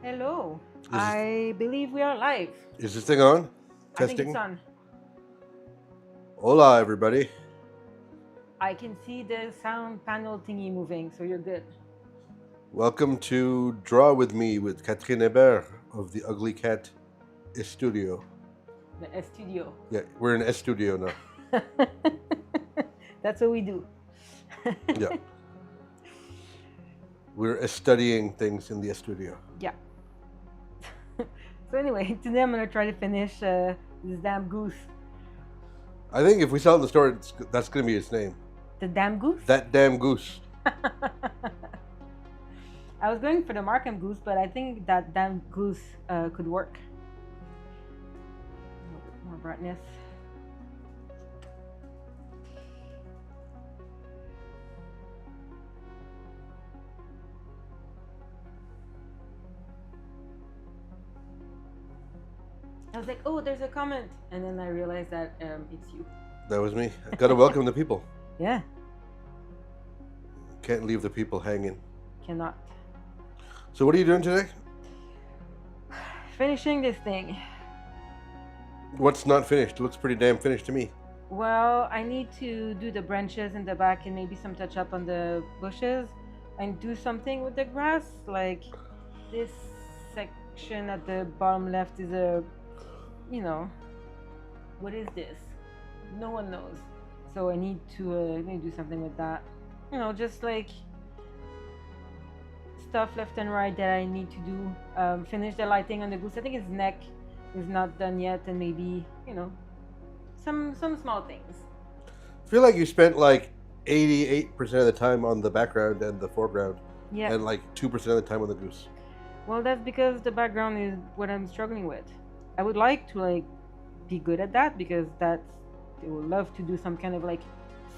Hello. Is I believe we are live. is this thing on? I think it's Testing. on. Hola, everybody. I can see the sound panel thingy moving, so you're good. Welcome to Draw with Me with Catherine Hébert of the Ugly Cat Studio. The studio. Yeah, we're in studio now. That's what we do. Yeah, we're studying things in the studio. Yeah. So anyway, today I'm gonna try to finish this damn goose. I think if we sell it in the store, that's going to be its name. The damn goose. That damn goose. I was going for the Markham goose, but I think that damn goose could work. A little bit more brightness. I was like, oh, there's a comment. And then I realized that it's you. That was me. I gotta welcome the people. Yeah, Can't leave the people hanging. cannot. So, what are you doing today? Finishing this thing. What's not finished? It looks pretty damn finished to me. Well, I need to do the branches in the back and maybe some touch up on the bushes and do something with the grass. Like this section at the bottom left is a, what is this? No one knows. So I need to do something with that. Just like stuff left and right that I need to do. Finish the lighting on the goose. I think his neck is not done yet, and maybe some small things. I feel like you spent like 88% of the time on the background and the foreground, Yeah. and like 2% of the time on the goose. Well, that's because the background is what I'm struggling with. I would like to like be good at that because I would love to do some kind of like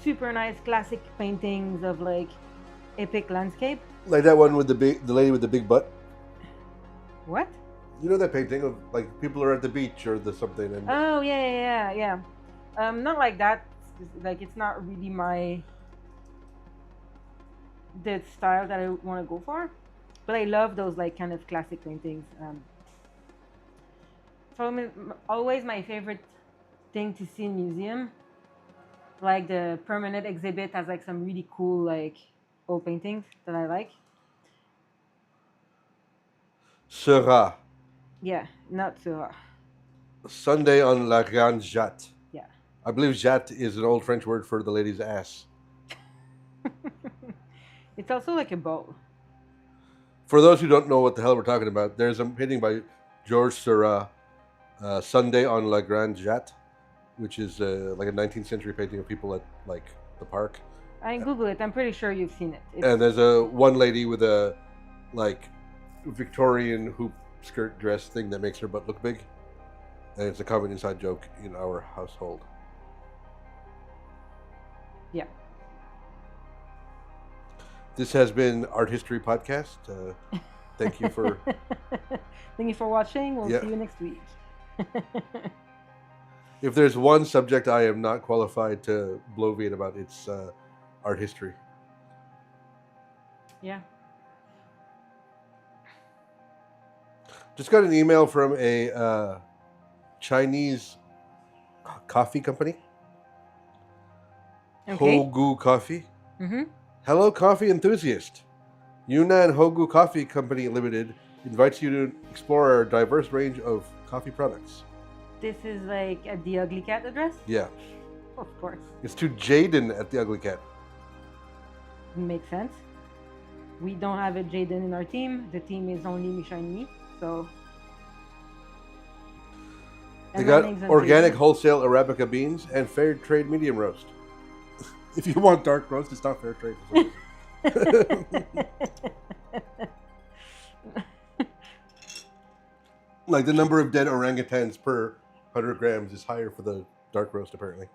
super nice classic paintings of like epic landscape. Like that one with the lady with the big butt. What? You know that painting of like people are at the beach or the something, and Oh yeah. Not like that. Like it's not really the style that I want to go for. But I love those like kind of classic paintings. Always my favorite thing to see in museum. Like the permanent exhibit has like some really cool like old paintings that I like. Sera. Yeah, not so. Sunday on La Grande Jatte. Yeah. I believe jatte is an old French word for the lady's ass. It's also like a bowl. For those who don't know what the hell we're talking about, there's a painting by Georges Seurat, Sunday on La Grande Jatte, which is like a 19th century painting of people at like the park. I Google it. I'm pretty sure you've seen it. And there's a one lady with a like Victorian hoop skirt dress thing that makes her butt look big, and it's a common inside joke in our household. Yeah. This has been Art History Podcast. Thank you for Thank you for watching. We'll Yeah. see you next week. If there's one subject I am not qualified to bloviate about, it's art history. Yeah. Just got an email from a Chinese coffee company, Okay. Hogu Coffee. Mm-hmm. Hello, coffee enthusiast. Yunnan Hogu Coffee Company Limited invites you to explore our diverse range of coffee products. This is like at the Ugly Cat address? Yeah, Of course. it's to Jaden at the Ugly Cat. Makes sense. We don't have a Jaden in our team. The team is only Mishani, so. They And got my name's organic Jaden. wholesale Arabica beans and fair trade medium roast. If you want dark roast, it's not fair trade. For some reason. Like the number of dead orangutans per 100 grams is higher for the dark roast, apparently.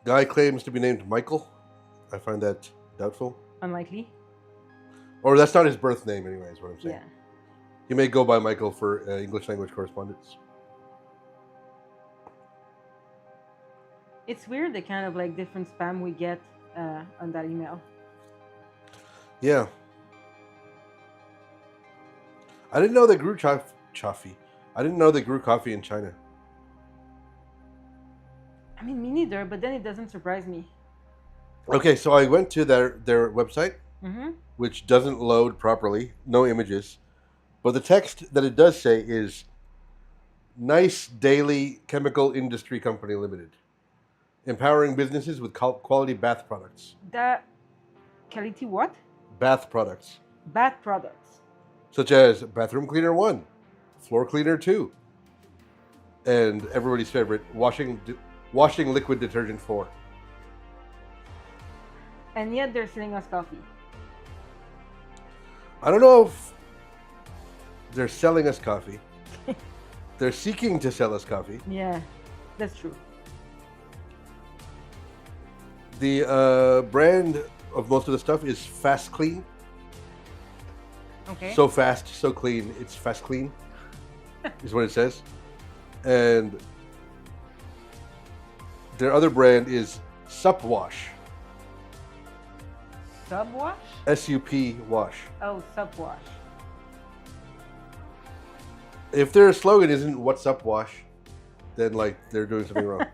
Guy claims to be named Michael. I find that doubtful. Unlikely. Or that's not his birth name, anyway, is what I'm saying. Yeah. He may go by Michael for English language correspondence. It's weird the kind of like different spam we get on that email. Yeah. I didn't know they grew coffee. I didn't know they grew coffee in China. I mean, me neither, but then it doesn't surprise me. Okay, so I went to their website, Mm-hmm. which doesn't load properly, no images, but the text that it does say is Nice Daily Chemical Industry Company Limited, empowering businesses with quality bath products. That quality what? Bath products, Bad products. such as bathroom cleaner 1, floor cleaner 2, and everybody's favorite, washing liquid detergent 4. And yet they're selling us coffee. I don't know if they're selling us coffee. They're seeking to sell us coffee. Yeah, that's true. The brand of most of the stuff is Fast Clean. Okay. So fast, so clean. It's Fast Clean, is what it says. And their other brand is Supwash. Subwash? SUP wash. Oh, subwash. If their slogan isn't "What's up, wash," then like they're doing something wrong.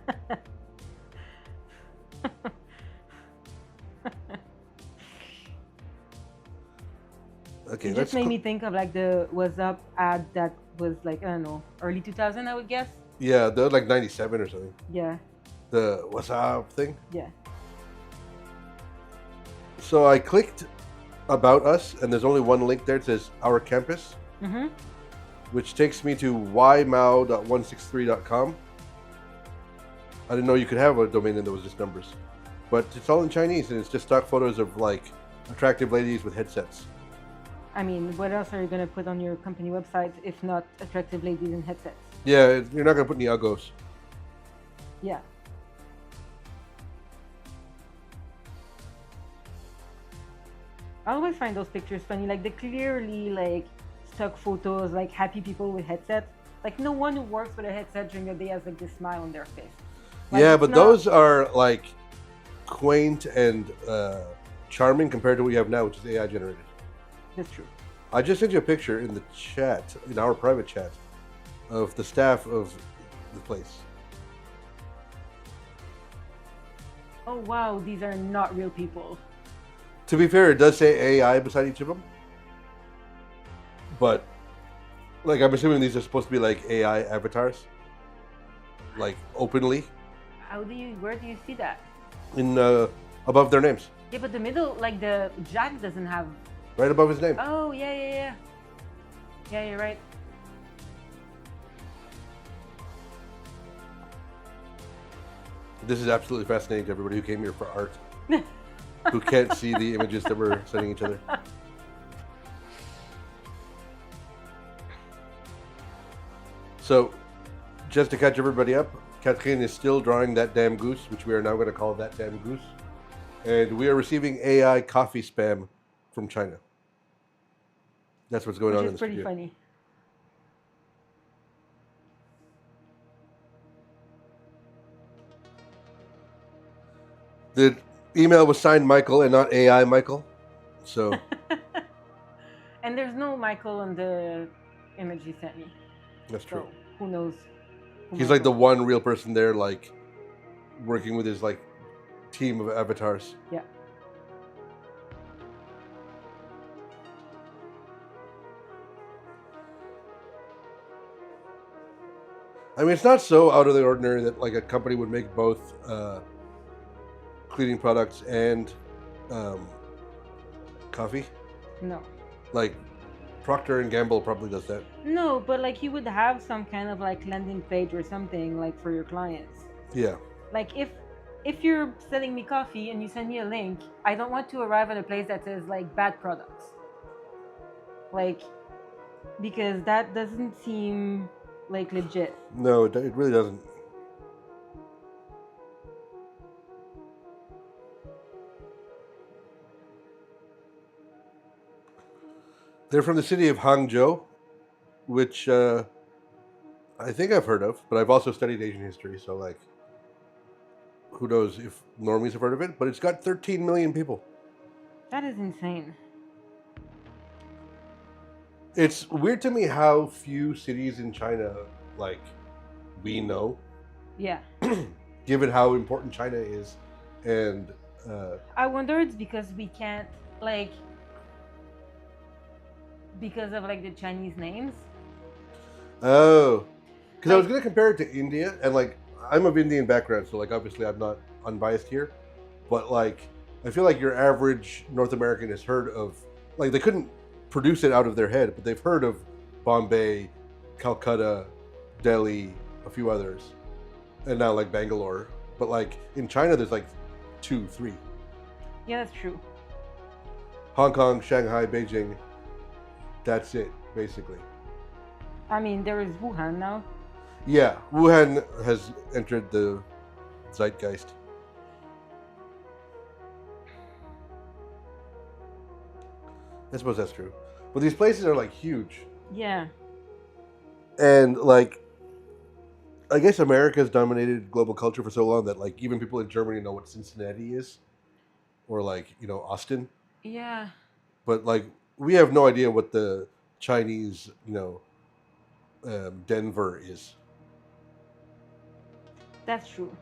Okay, It just made me think of like the "What's Up" ad that was like, I don't know, early 2000, I would guess. Yeah, they're like 97 or something. Yeah, The "What's up" thing. yeah. So I clicked About Us, and there's only one link there. It says Our Campus, Mm-hmm. which takes me to ymao.163.com. I didn't know you could have a domain name that was just numbers. But it's all in Chinese, and it's just stock photos of like attractive ladies with headsets. I mean, what else are you gonna put on your company website if not attractive ladies in headsets? Yeah, you're not going to put any uggos. Yeah. I always find those pictures funny. Like the clearly like stock photos, like happy people with headsets. Like no one who works with a headset during the day has like this smile on their face. Like, Yeah, it's but not- those are like quaint and charming compared to what you have now, which is AI generated. That's true. I just sent you a picture in the chat, in our private chat, of the staff of the place. Oh wow, these are not real people. To be fair, it does say AI beside each of them. But, like, I'm assuming these are supposed to be like AI avatars. Like, openly, Where do you see that? in above their names. Yeah, but the middle, like the Jack doesn't have. Right above his name. Oh yeah. Yeah, you're right. This is absolutely fascinating to everybody who came here for art. Who can't see the images that we're sending each other. So, just to catch everybody up, Catherine is still drawing that damn goose, which we are now going to call that damn goose. And we are receiving AI coffee spam from China. That's what's going on Which in is the pretty studio. funny. The email was signed Michael and not AI Michael. So, And there's no Michael on the image you sent me. that's true. So who knows? who He's like the Michael- one real person there, like, working with his, like, team of avatars. Yeah. I mean, it's not so out of the ordinary that like a company would make both cleaning products and coffee. No. Like Procter and Gamble probably does that. No, but like you would have some kind of like landing page or something like for your clients. Yeah. Like if you're selling me coffee and you send me a link, I don't want to arrive at a place that says like bad products. Like because that doesn't seem like legit. No, it really doesn't. They're from the city of Hangzhou, which I think I've heard of, but I've also studied Asian history, so like, who knows if normies have heard of it? But it's got 13 million people. That is insane. It's weird to me how few cities in China, like, we know, Yeah. given how important China is, and I wonder it's because we can't, like, because of like the Chinese names. oh, because I was Like, gonna compare it to India, and like I'm of Indian background, so like obviously I'm not unbiased here, but like I feel like your average North American has heard of, like, they couldn't produce it out of their head, but they've heard of Bombay, Calcutta, Delhi, a few others, and now like Bangalore. But like in China, there's like two, three: yeah, that's true. Hong Kong, Shanghai, Beijing. That's it, basically. I mean, there is Wuhan now. Yeah, Wuhan has entered the zeitgeist. I suppose that's true. But these places are like huge. Yeah. And like I guess America's dominated global culture for so long that like even people in Germany know what Cincinnati is, or like, Austin. Yeah, But like we have no idea what the Chinese, Denver is. that's true.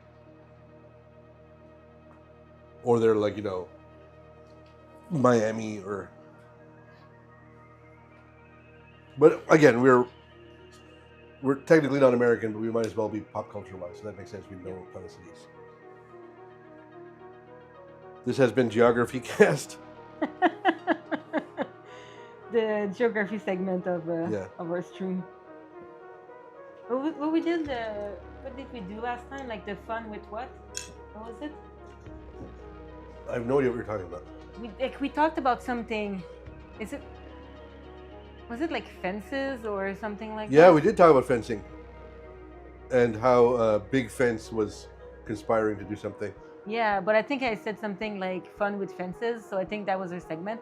Or they're like, Miami or. But again, we're technically not American, but we might as well be pop culture wise, so that makes sense. We know what kind of cities. This has been Geography Cast. The geography segment of Yeah. of our stream. What we did? What did we do last time? Like the fun with what? What was it? I have no idea what you're talking about. We talked about something. Is it? Was it like fences or something like Yeah, that? we did talk about fencing and how Big Fence was conspiring to do something. Yeah, but I think I said something like fun with fences, so I think that was our segment.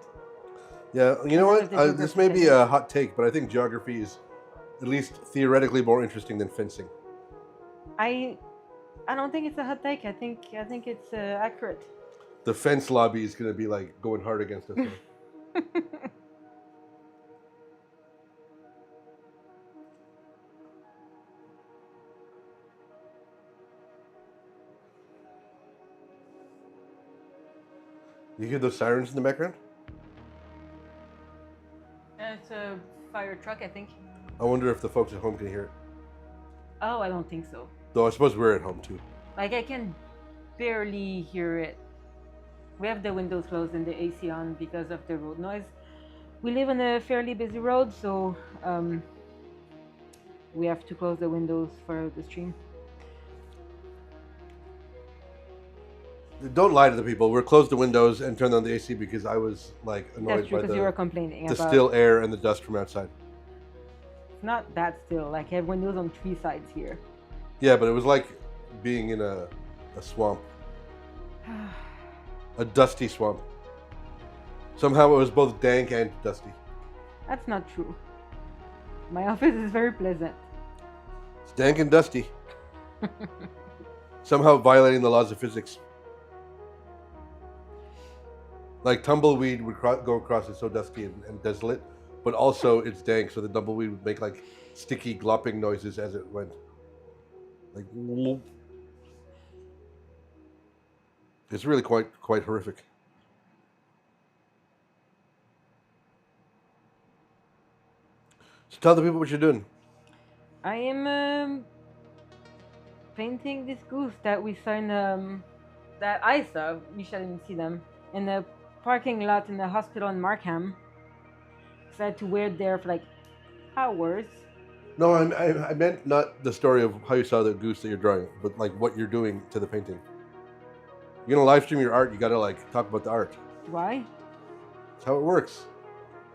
Yeah, you know And that what? was the This geography may be segment. a hot take, but I think geography is at least theoretically more interesting than fencing. I don't think it's a hot take. I think it's accurate. The fence lobby is going to be like going hard against us. Though. You hear those sirens in the background? It's a fire truck, I think. I wonder if the folks at home can hear it. Oh, I don't think so. Though I suppose we're at home too. Like I can barely hear it. We have the windows closed and the AC on because of the road noise. We live on a fairly busy road, so we have to close the windows for the stream. Don't lie to the people. We're closed the windows and turned on the AC because I was like annoyed That's true by because you were complaining the about still air and the dust from outside. It's not that still. Like I have windows on 3 sides here. Yeah, but it was like being in a swamp, a dusty swamp. Somehow it was both dank and dusty. That's not true. My office is very pleasant. It's dank and dusty. Somehow violating the laws of physics. Like tumbleweed would go across it so dusty and desolate, but also it's dank, so the tumbleweed would make like sticky glopping noises as it went. Like, whoop. It's really quite horrific. So tell the people what you're doing. I am painting this goose that we saw in that I saw. You shouldn't see them in the parking lot in the hospital in Markham. So I had to wear it there for like hours. No, I meant not the story of how you saw the goose that you're drawing, but like what you're doing to the painting. You're gonna live stream your art. You gotta like talk about the art. Why? That's how it works.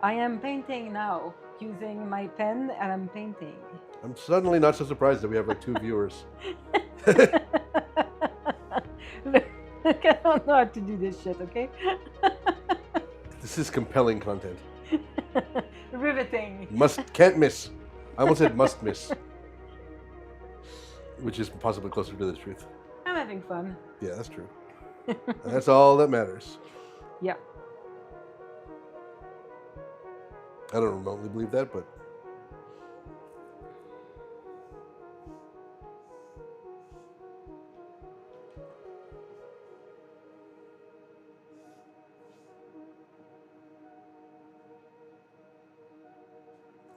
I am painting now using my pen, and I'm painting. I'm suddenly not so surprised that we have like 2 viewers. Look, I don't know how to do this shit. Okay. This is compelling content. Riveting. Can't miss. I almost said must miss, which is possibly closer to the truth. I'm having fun. Yeah, that's true. And that's all that matters. Yeah. I don't remotely believe that, but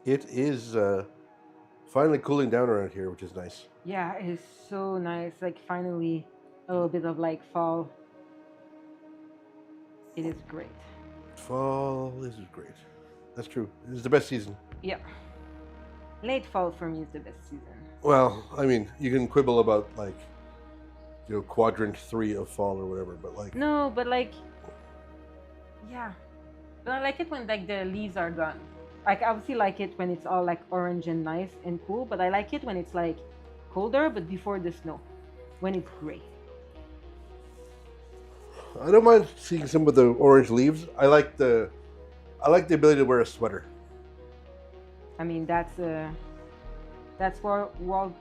it is finally cooling down around here, which is nice. Yeah, it is so nice. Like finally, a little bit of like fall. It is great. Fall, this is great. That's true. This is the best season. Yeah, late fall for me is the best season. Well, I mean, you can quibble about like, quadrant 3 of fall or whatever, but like, No, but like, yeah, but I like it when like the leaves are gone. Like I obviously like it when it's all like orange and nice and cool, but I like it when it's like colder, but before the snow, when it's gray. I don't mind seeing some of the orange leaves. I like the ability to wear a sweater. I mean, that's well,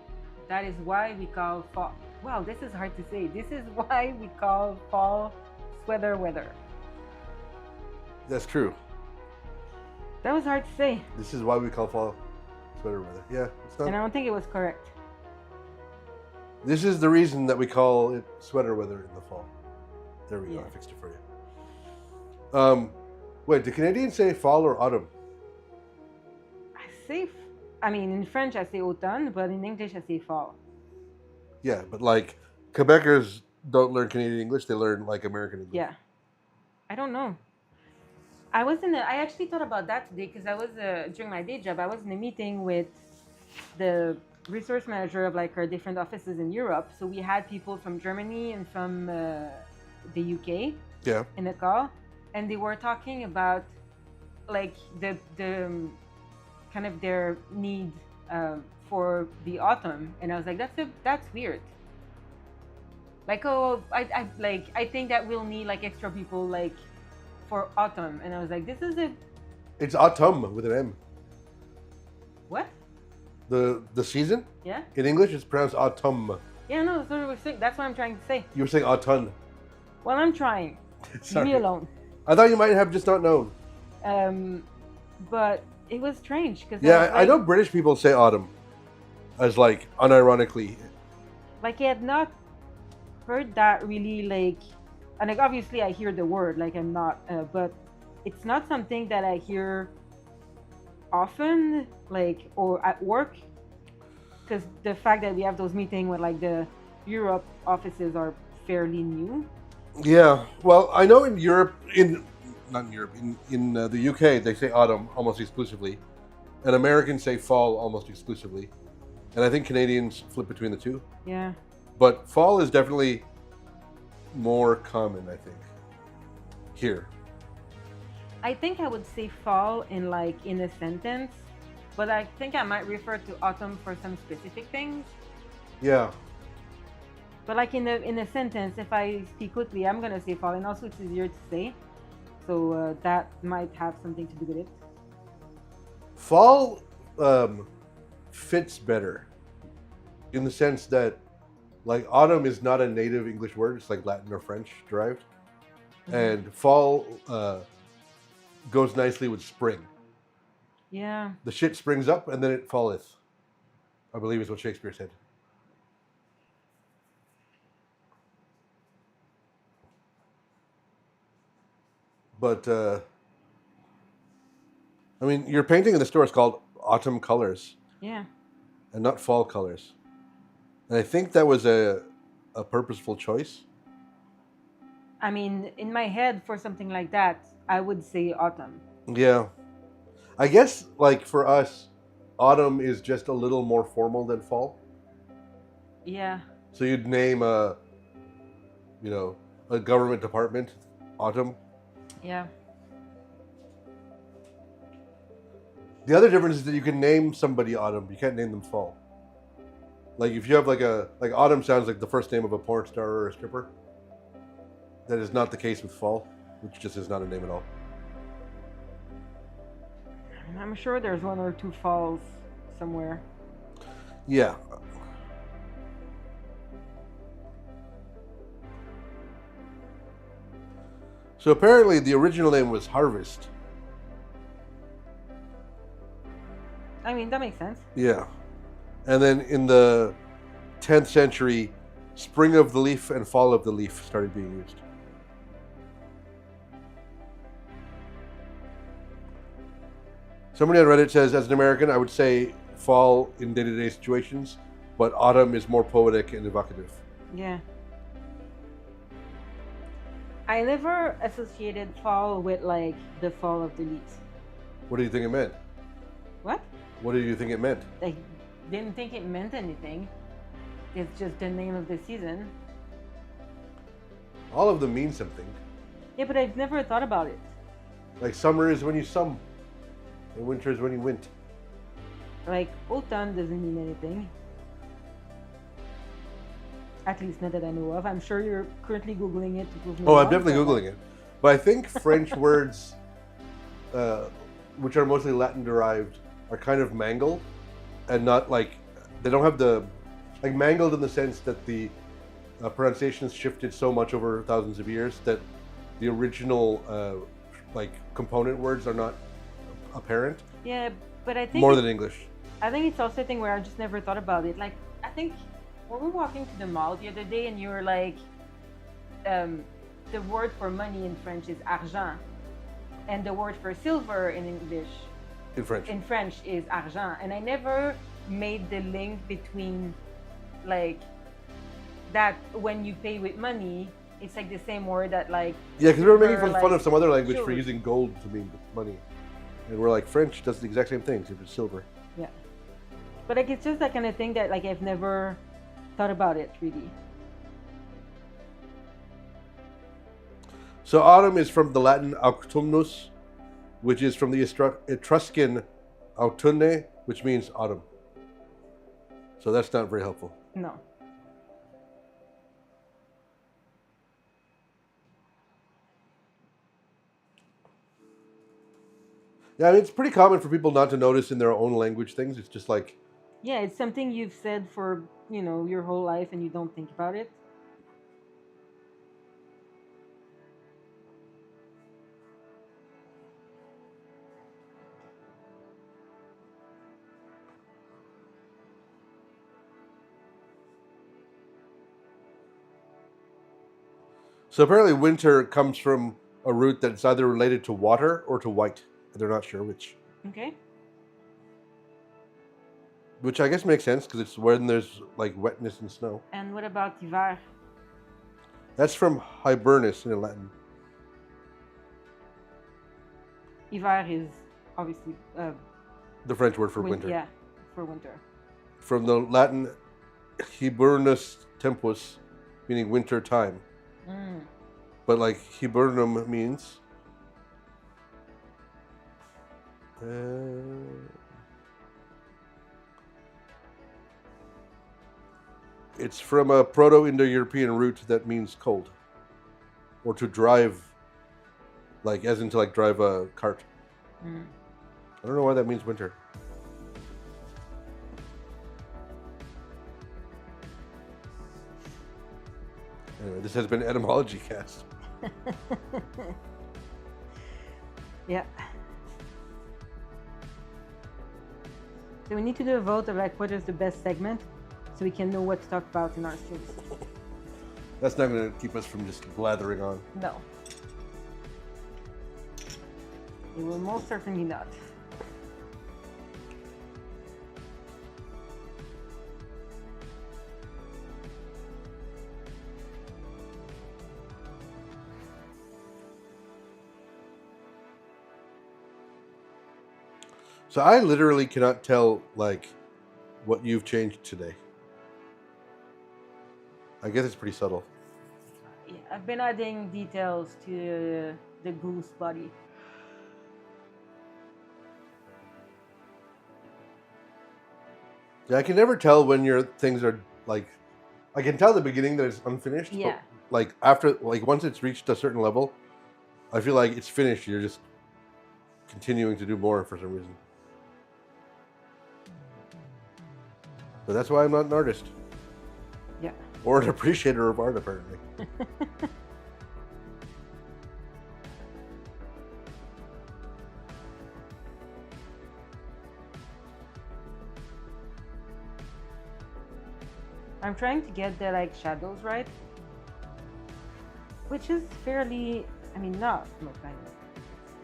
that is why we call fall. Wow, this is hard to say. This is why we call fall sweater weather. That's true. That was hard to say, This is why we call fall sweater weather. Yeah, it's and I not. don't think it was correct. This is the reason that we call it sweater weather in the fall. There we go. Yeah. I fixed it for you. Wait, do Canadians say fall or autumn? I say, I mean, in French I say automne, but in English I say fall. Yeah, but like Quebecers don't learn Canadian English; they learn like American English. Yeah, I don't know. I actually thought about that today because I was during my day job. I was in a meeting with the resource manager of like our different offices in Europe. So we had people from Germany and from the UK Yeah. in the call, and they were talking about like the kind of their need for the autumn, and I was like, that's weird. Like, oh, I think that we'll need like extra people like for autumn, and I was like, this is a It's autumn with an M. what? The season Yeah, in English is pronounced autumn. yeah, no, that's what I was saying. That's what I'm trying to say. You were saying autumn. Well, I'm trying. Leave Sorry. me alone. I thought you might have just not known. But it was strange because Yeah, I know British people say autumn as like unironically. like I had not heard that really like, and like obviously I hear the word like I'm not, but it's not something that I hear often like or at work because the fact that we have those meetings with like the Europe offices are fairly new. Yeah, well, I know in Europe, not in Europe, in the UK, they say autumn almost exclusively, and Americans say fall almost exclusively, and I think Canadians flip between the two. Yeah, But fall is definitely more common, I think, here. I think I would say fall in a sentence, but I think I might refer to autumn for some specific things. Yeah, But like in a sentence, if I speak quickly, I'm gonna say fall, and also it's easier to say, so that might have something to do with it. fall fits better in the sense that, like, autumn is not a native English word; it's like Latin or French derived, and fall goes nicely with spring. Yeah, The shit springs up and then it falleth, I believe is what Shakespeare said. But I mean, your painting in the store is called Autumn Colors yeah. and not Fall Colors, and I think that was a purposeful choice. I mean, in my head, for something like that, I would say autumn. Yeah, I guess like for us, autumn is just a little more formal than fall. Yeah, So you'd name a government department autumn. yeah, The other difference is that you can name somebody autumn. You can't name them fall. Like if you have like autumn sounds like the first name of a porn star or a stripper. That is not the case with fall, which just is not a name at all. and I'm sure there's one or two falls somewhere. Yeah. So apparently the original name was Harvest. mean, that makes sense. Yeah. And then in the 10th century, spring of the leaf and fall of the leaf started being used. Somebody on Reddit says, as an American, I would say fall in day-to-day situations, but autumn is more poetic and evocative. Yeah. I never associated fall with like the fall of the leaves. What do you think it meant? What? What do you think it meant? I didn't think it meant anything. It's just the name of the season. All of them mean something. Yeah, but I've never thought about it. Like summer is when you sum, and winter is when you wint. Like autumn doesn't mean anything. At least not that I know of. I'm sure you're currently Googling it to prove me Oh, I'm wrong, definitely but- Googling it. But I think French words, which are mostly Latin derived, are kind of mangled and not like, they don't have the, like mangled in the sense that the pronunciations shifted so much over thousands of years that the original like component words are not apparent. Yeah, but I think More than English. I think it's also a thing where I just never thought about it. Like, I think when we were walking to the mall the other day and you were like, the word for money in French is argent, and the word for silver in English, In French. is argent. And I never made the link between, like, that when you pay with money, it's like the same word that, like, Yeah, because we were making silver, fun like, of some other language for shows. using gold to mean money. And we're like, French does the exact same thing, except it's silver. Yeah. But like it's just that kind of thing that like I've never thought about it really. So autumn is from the Latin autumnus, which is from the Etruscan autunne, which means autumn. So that's not very helpful. No. Yeah, I mean, it's pretty common for people not to notice in their own language things. It's just like, Yeah, it's something you've said for, you know, your whole life and you don't think about it. so apparently winter comes from a root that's either related to water or to white. They're not sure which. Okay. Which I guess makes sense because it's when there's like wetness and snow. And what about hiver? That's from hibernus in Latin. Hiver is obviously The French word for winter. Yeah, for winter. From the Latin hibernus tempus, meaning winter time. Mm. But like hibernum means it's from a Proto-Indo-European root that means cold, or to drive, like as in to like drive a cart. Mm. I don't know why that means winter. Anyway, this has been Etymology Cast. Yeah. So we need to do a vote of like what is the best segment so we can know what to talk about in our streams. That's not going to keep us from just blathering on. No. It will most certainly not. So I literally cannot tell like what you've changed today. I guess it's pretty subtle. Yeah, I've been adding details to the goose body. Yeah, I can never tell when your things are like. I can tell at the beginning that it's unfinished. Yeah. But like after, like once it's reached a certain level, I feel like it's finished. You're just continuing to do more for some reason. But that's why I'm not an artist. Yeah. Or an appreciator of art, apparently. I'm trying to get the like shadows right, which is fairly, I mean, not like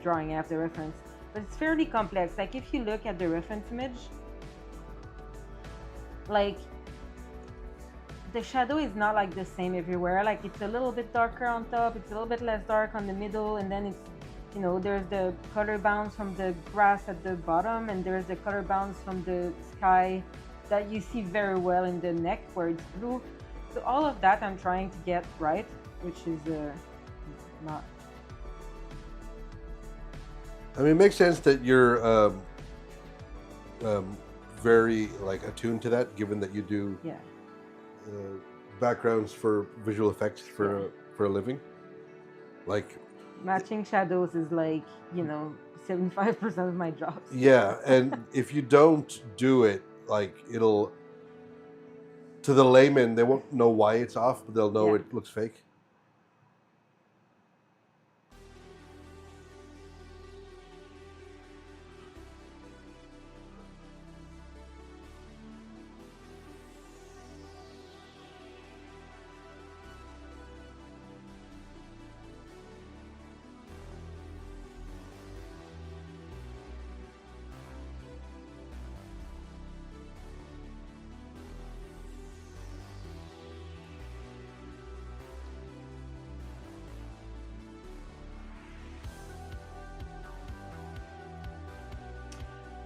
drawing after reference, but it's fairly complex. Like if you look at the reference image, like the shadow is not like the same everywhere. Like it's a little bit darker on top, it's a little bit less dark on the middle, and then it's, you know, there's the color bounce from the grass at the bottom, and there's the color bounce from the sky that you see very well in the neck where it's blue. So all of that I'm trying to get right, which is not. I mean, it makes sense that you're very like attuned to that, given that you do backgrounds for visual effects for a living. Like matching shadows is like, you know, 75% of my job. Yeah, and if you don't do it, like it'll, to the layman, they won't know why it's off, but they'll know it looks fake.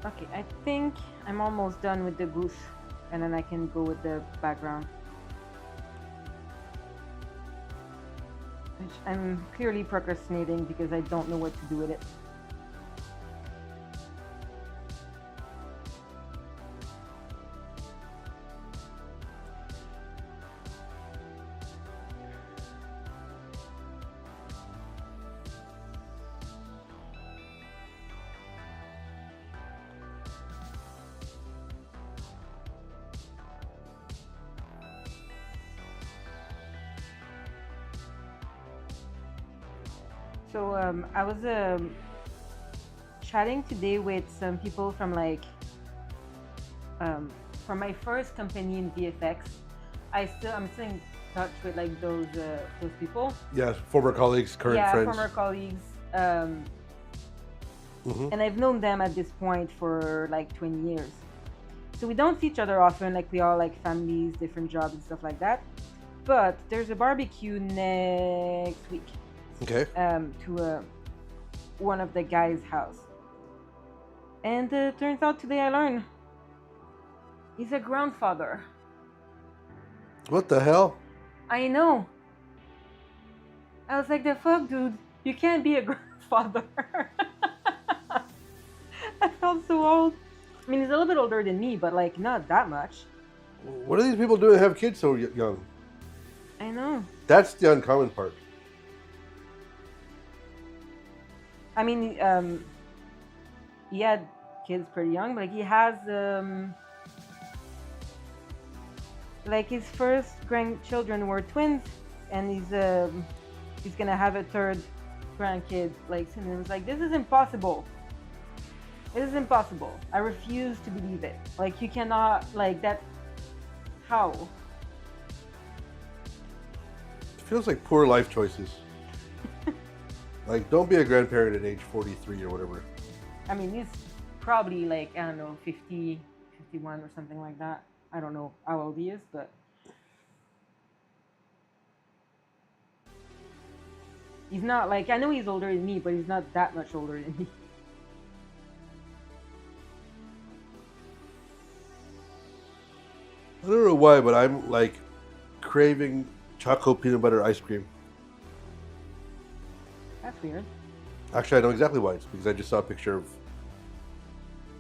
Okay, I think I'm almost done with the goose, and then I can go with the background. Which I'm clearly procrastinating because I don't know what to do with it. So I was chatting today with some people from like from my first company in VFX. I'm still in touch with like those people. Yeah, former colleagues, current friends. Yeah, former colleagues. And I've known them at this point for like 20 years. So we don't see each other often. Like we all like families, different jobs and stuff like that. But there's a barbecue next week. Okay. To one of the guys' house. And turns out today I learned he's a grandfather. What the hell? I know. I was like, the fuck, dude? You can't be a grandfather. I felt so old. I mean, he's a little bit older than me, but like not that much. What are these people doing to have kids so young? I know. That's the uncommon part. I mean, he had kids pretty young, but like he has like his first grandchildren were twins, and he's gonna have a third grandkid like soon. And it was like, this is impossible. It is impossible. I refuse to believe it. Like you cannot like that. How? It feels like poor life choices. Like, don't be a grandparent at age 43 or whatever. I mean, he's probably like, I don't know, 50, 51 or something like that. I don't know how old he is, but... He's not like, I know he's older than me, but he's not that much older than me. I don't know why, but I'm like craving chocolate peanut butter ice cream. That's weird. Actually, I know exactly why. It's because I just saw a picture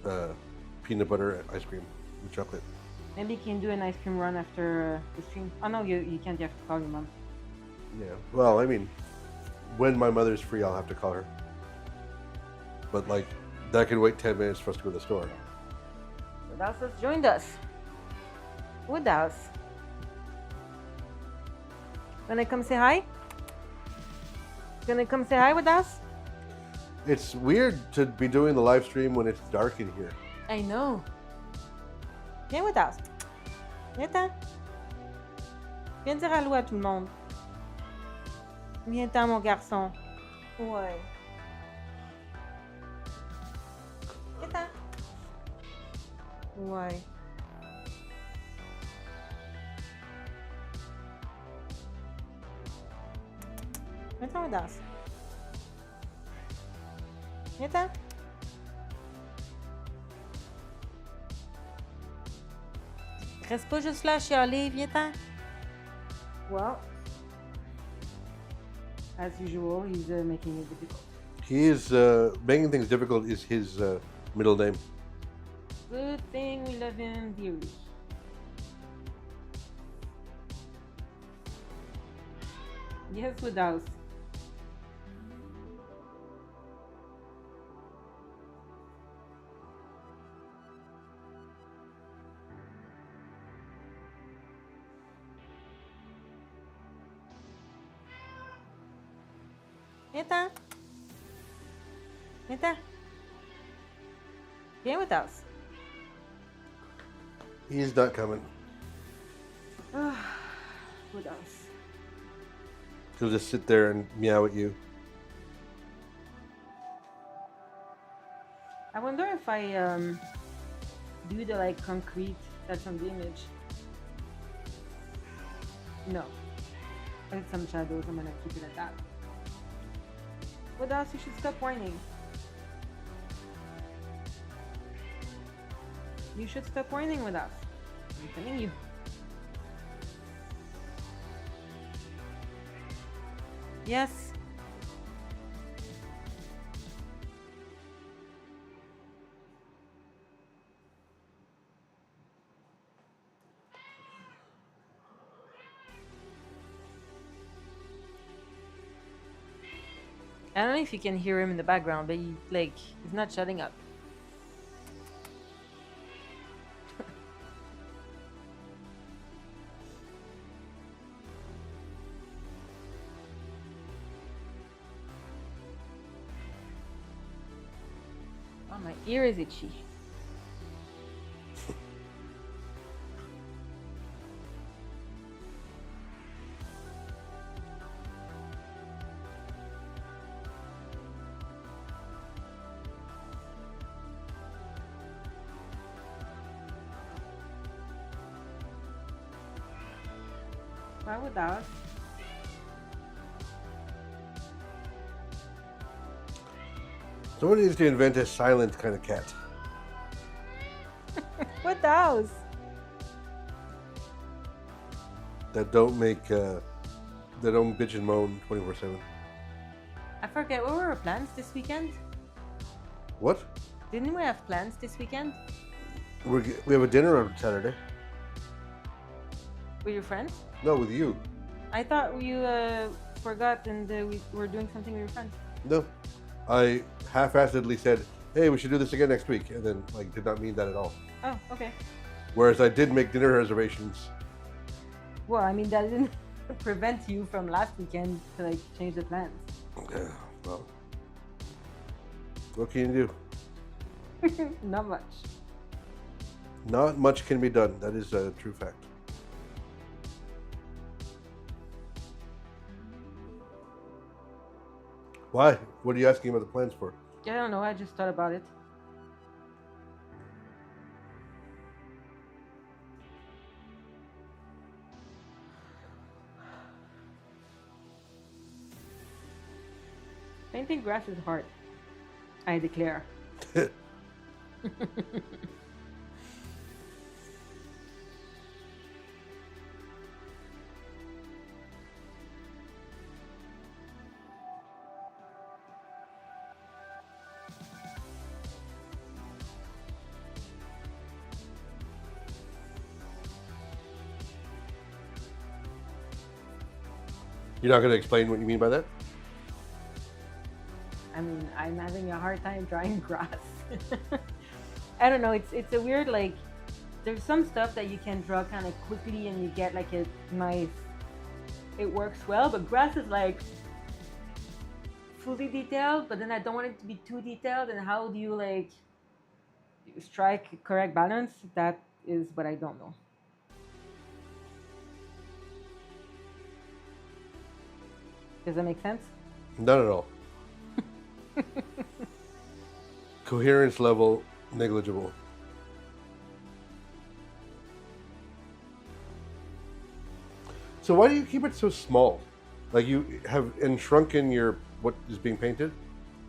of peanut butter ice cream with chocolate. Maybe you can do an ice cream run after the stream. Oh no, you can't. You have to call your mom. Yeah. Well, I mean, when my mother's free, I'll have to call her. But like, that can wait 10 minutes for us to go to the store. Woodhouse has joined us. Woodhouse. Wanna come say hi? Gonna come say hi with us? It's weird to be doing the live stream when it's dark in here. I know. Yeah, with us. Yeah. Viens dire allô à tout le monde. Viens-t'en, mon garçon. Ouais. Viens-t'en. Ouais. Viens-t'en, Woodhouse. Viens-t'en. Reste pas juste là à chialer, viens-t'en. Well, as usual, he's making it difficult. He is making things difficult. Is his middle name? Good thing we live in dearly. Yes, Woodhouse. Viens-t'en. Viens-t'en. Viens with us. He's not coming. With us. He'll just sit there and meow at you. I wonder if I do the like concrete that's on the image. No. With some shadows, I'm gonna keep it at that. With us, you should stop whining. You should stop whining with us. I'm telling you. Yes. I don't know if you can hear him in the background, but he's not shutting up. Oh, my ear is itchy. Why would that? Somebody needs to invent a silent kind of cat. What else? That don't make that don't bitch and moan 24/7. I forget, what were our plans this weekend? What? Didn't we have plans this weekend? We have a dinner on Saturday. With your friends? No, with you. I thought you forgot and we were doing something with your friends. No, I half-assedly said, "Hey, we should do this again next week," and then did not mean that at all. Oh, okay. Whereas I did make dinner reservations. Well, I mean, that didn't prevent you from last weekend to change the plans. Yeah, well, what can you do? Not much. Not much can be done. That is a true fact. Why? What are you asking about the plans for? I don't know, I just thought about it. Painting grass is hard. I declare. You're not going to explain what you mean by that? I mean, I'm having a hard time drawing grass. I don't know, it's a weird, there's some stuff that you can draw kind of quickly and you get a nice, it works well, but grass is fully detailed, but then I don't want it to be too detailed, and how do you strike correct balance? That is what I don't know. Does that make sense? Not at all. Coherence level negligible. So why do you keep it so small? Like you have shrunken your what is being painted?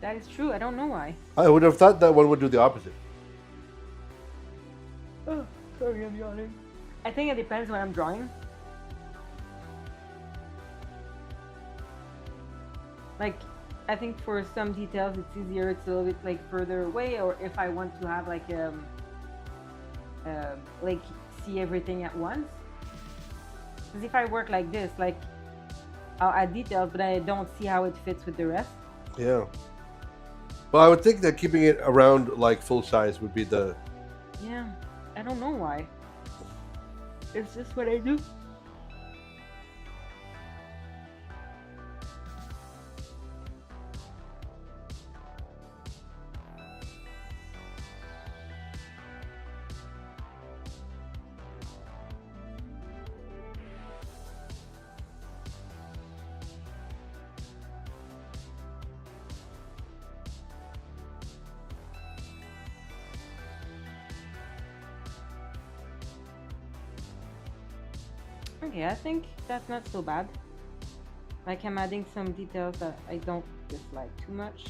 That is true. I don't know why. I would have thought that one would do the opposite. Oh, sorry, I'm yawning. I think it depends when I'm drawing. Like, I think for some details it's easier, it's a little bit like further away, or if I want to have like see everything at once. Because if I work like this, like I'll add details, but I don't see how it fits with the rest. Yeah. Well, I would think that keeping it around like full size would be the. Yeah, I don't know why. It's just what I do. Okay, I think that's not so bad. Like I'm adding some details that I don't dislike too much.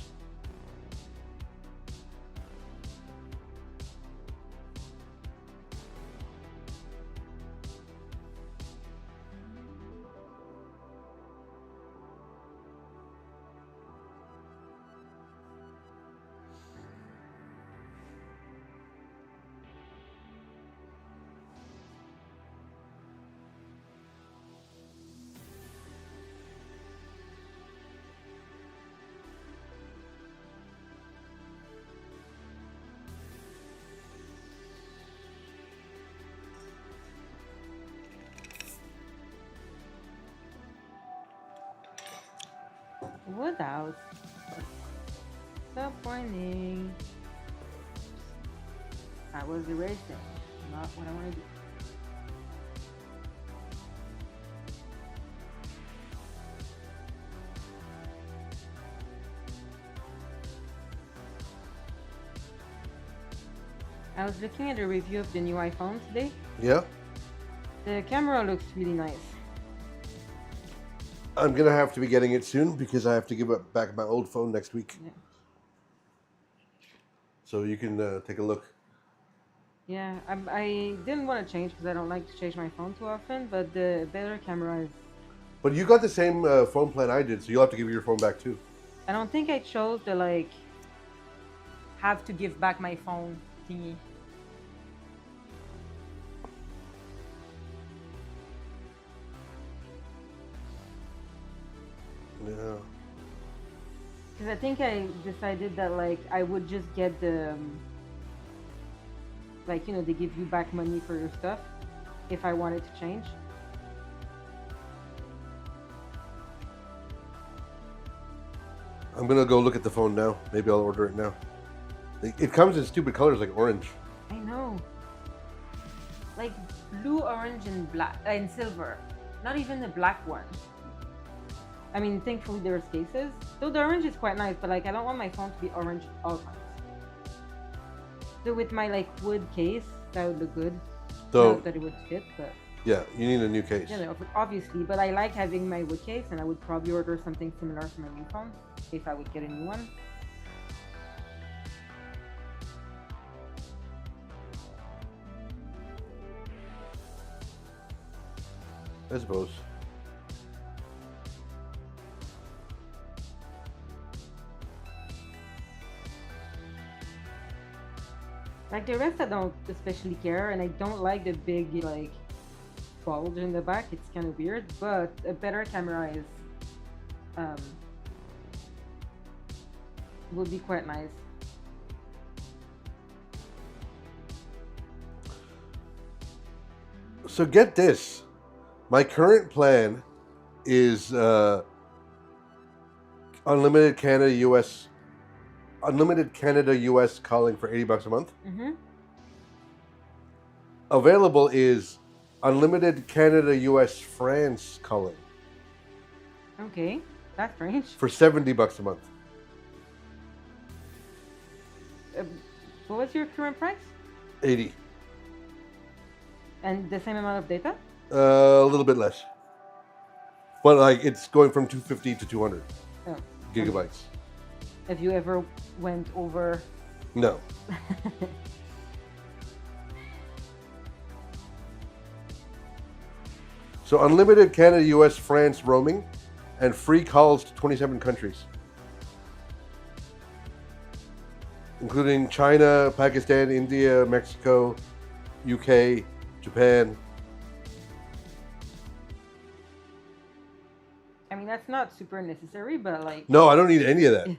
Woodhouse. Stop whining. I was erasing. Not what I want to do. I was looking at a review of the new iPhone today. Yeah. The camera looks really nice. I'm gonna have to be getting it soon because I have to give back my old phone next week. Yeah. So you can take a look. Yeah, I didn't want to change because I don't like to change my phone too often, but the better camera is... But you got the same phone plan I did, so you'll have to give your phone back too. I don't think I chose the like have to give back my phone thingy. Yeah. Because I think I decided that like I would just get the like, you know, they give you back money for your stuff if I wanted to change. I'm gonna go look at the phone now. Maybe I'll order it now. It comes in stupid colors like orange. I know. Like blue, orange, and black and silver. Not even the black one. I mean, thankfully there's cases. Though the orange is quite nice, but like I don't want my phone to be orange all times. So with my like wood case, that would look good. So Not that it would fit, but yeah, you need a new case. you know, obviously. But I like having my wood case, and I would probably order something similar for my new phone if I would get a new one. I suppose. Like the rest, I don't especially care, and I don't like the big like bulge in the back. It's kind of weird, but a better camera is would be quite nice. So get this. My current plan is unlimited Canada US calling for $80 a month. Mm-hmm. Available is unlimited Canada US France calling. Okay. That's strange. for $70 a month. Uh, what was your current price? 80. And the same amount of data? A little bit less. But like it's going from 250 to 200 Oh. gigabytes. Have you ever went over? No. So unlimited Canada, US, France roaming, and free calls to 27 countries, including China, Pakistan, India, Mexico, UK, Japan. I mean, that's not super necessary, but like. No, I don't need any of that.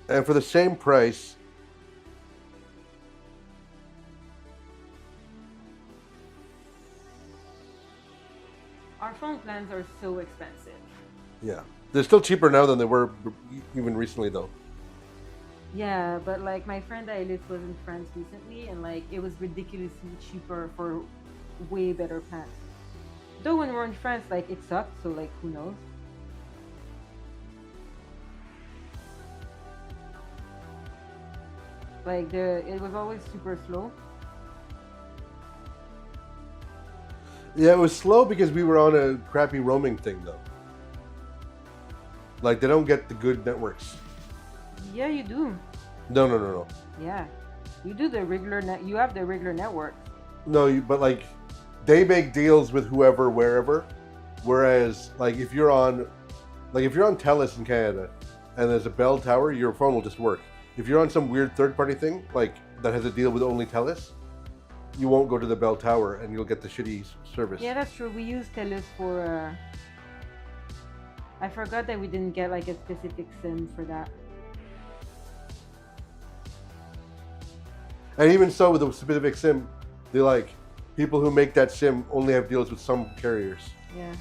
And for the same price, Our phone plans are so expensive. yeah, they're still cheaper now than they were even recently, though. Yeah, but like my friend Alice was in France recently, and like it was ridiculously cheaper for way better plans. Though when we were in France, like it sucked, so like who knows? Like it was always super slow. Yeah, it was slow because we were on a crappy roaming thing, though. Like they don't get the good networks. Yeah, you do. No. Yeah, you do the regular net. You have the regular network. No, but like they make deals with whoever, wherever. Whereas, like if you're on Telus in Canada, and there's a bell tower, your phone will just work. If you're on some weird third-party thing, like that has a deal with only Telus, you won't go to the bell tower, and you'll get the shitty service. Yeah, that's true. We use Telus for. I forgot that we didn't get like a specific SIM for that. And even so, with a specific SIM, they like people who make that SIM only have deals with some carriers. Yeah.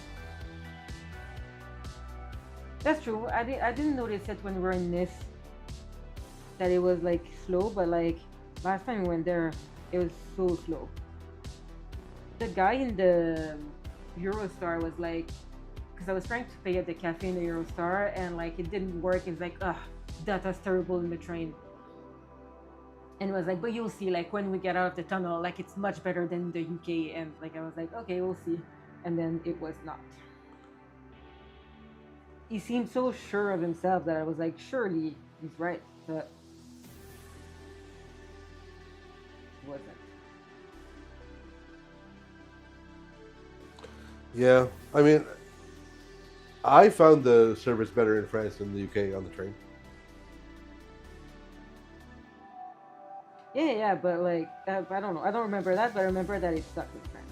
That's true. I didn't notice it when we were in Nice that it was like slow, but like last time we went there, it was so slow. The guy in the Eurostar was like, because I was trying to pay at the cafe in the Eurostar and like it didn't work. It's like, ugh, data's terrible in the train. And it was like, but you'll see, like when we get out of the tunnel, like it's much better than the UK. And like I was like, okay, we'll see. And then it was not. He seemed so sure of himself that I was like, surely he's right, but he wasn't. Yeah, I mean, I found the service better in France than the UK on the train. Yeah, but like, I don't know. I don't remember that, but I remember that it sucked in France.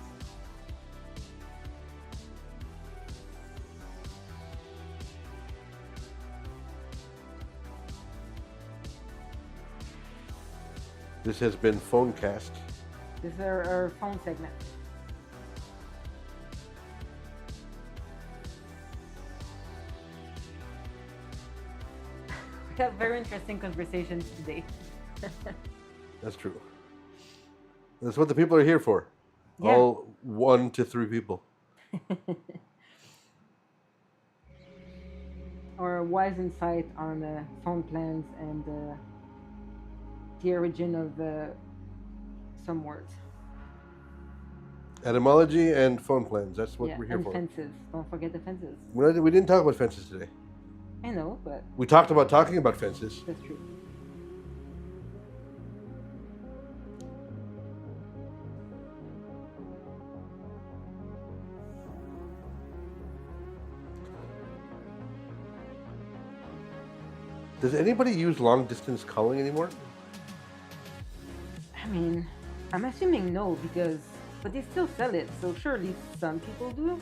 This has been Phonecast. This is our phone segment. We have very interesting conversations today. That's true. That's what the people are here for. Yeah. All 1 to 3 people. Or wise insight on phone plans and the origin of some words. Etymology and phone plans. That's what we're here and for. fences. Don't forget the fences. We didn't talk about fences today. I know, but We talked about talking about fences. that's true. Does anybody use long distance calling anymore? I mean, I'm assuming no because, but they still sell it, so surely some people do.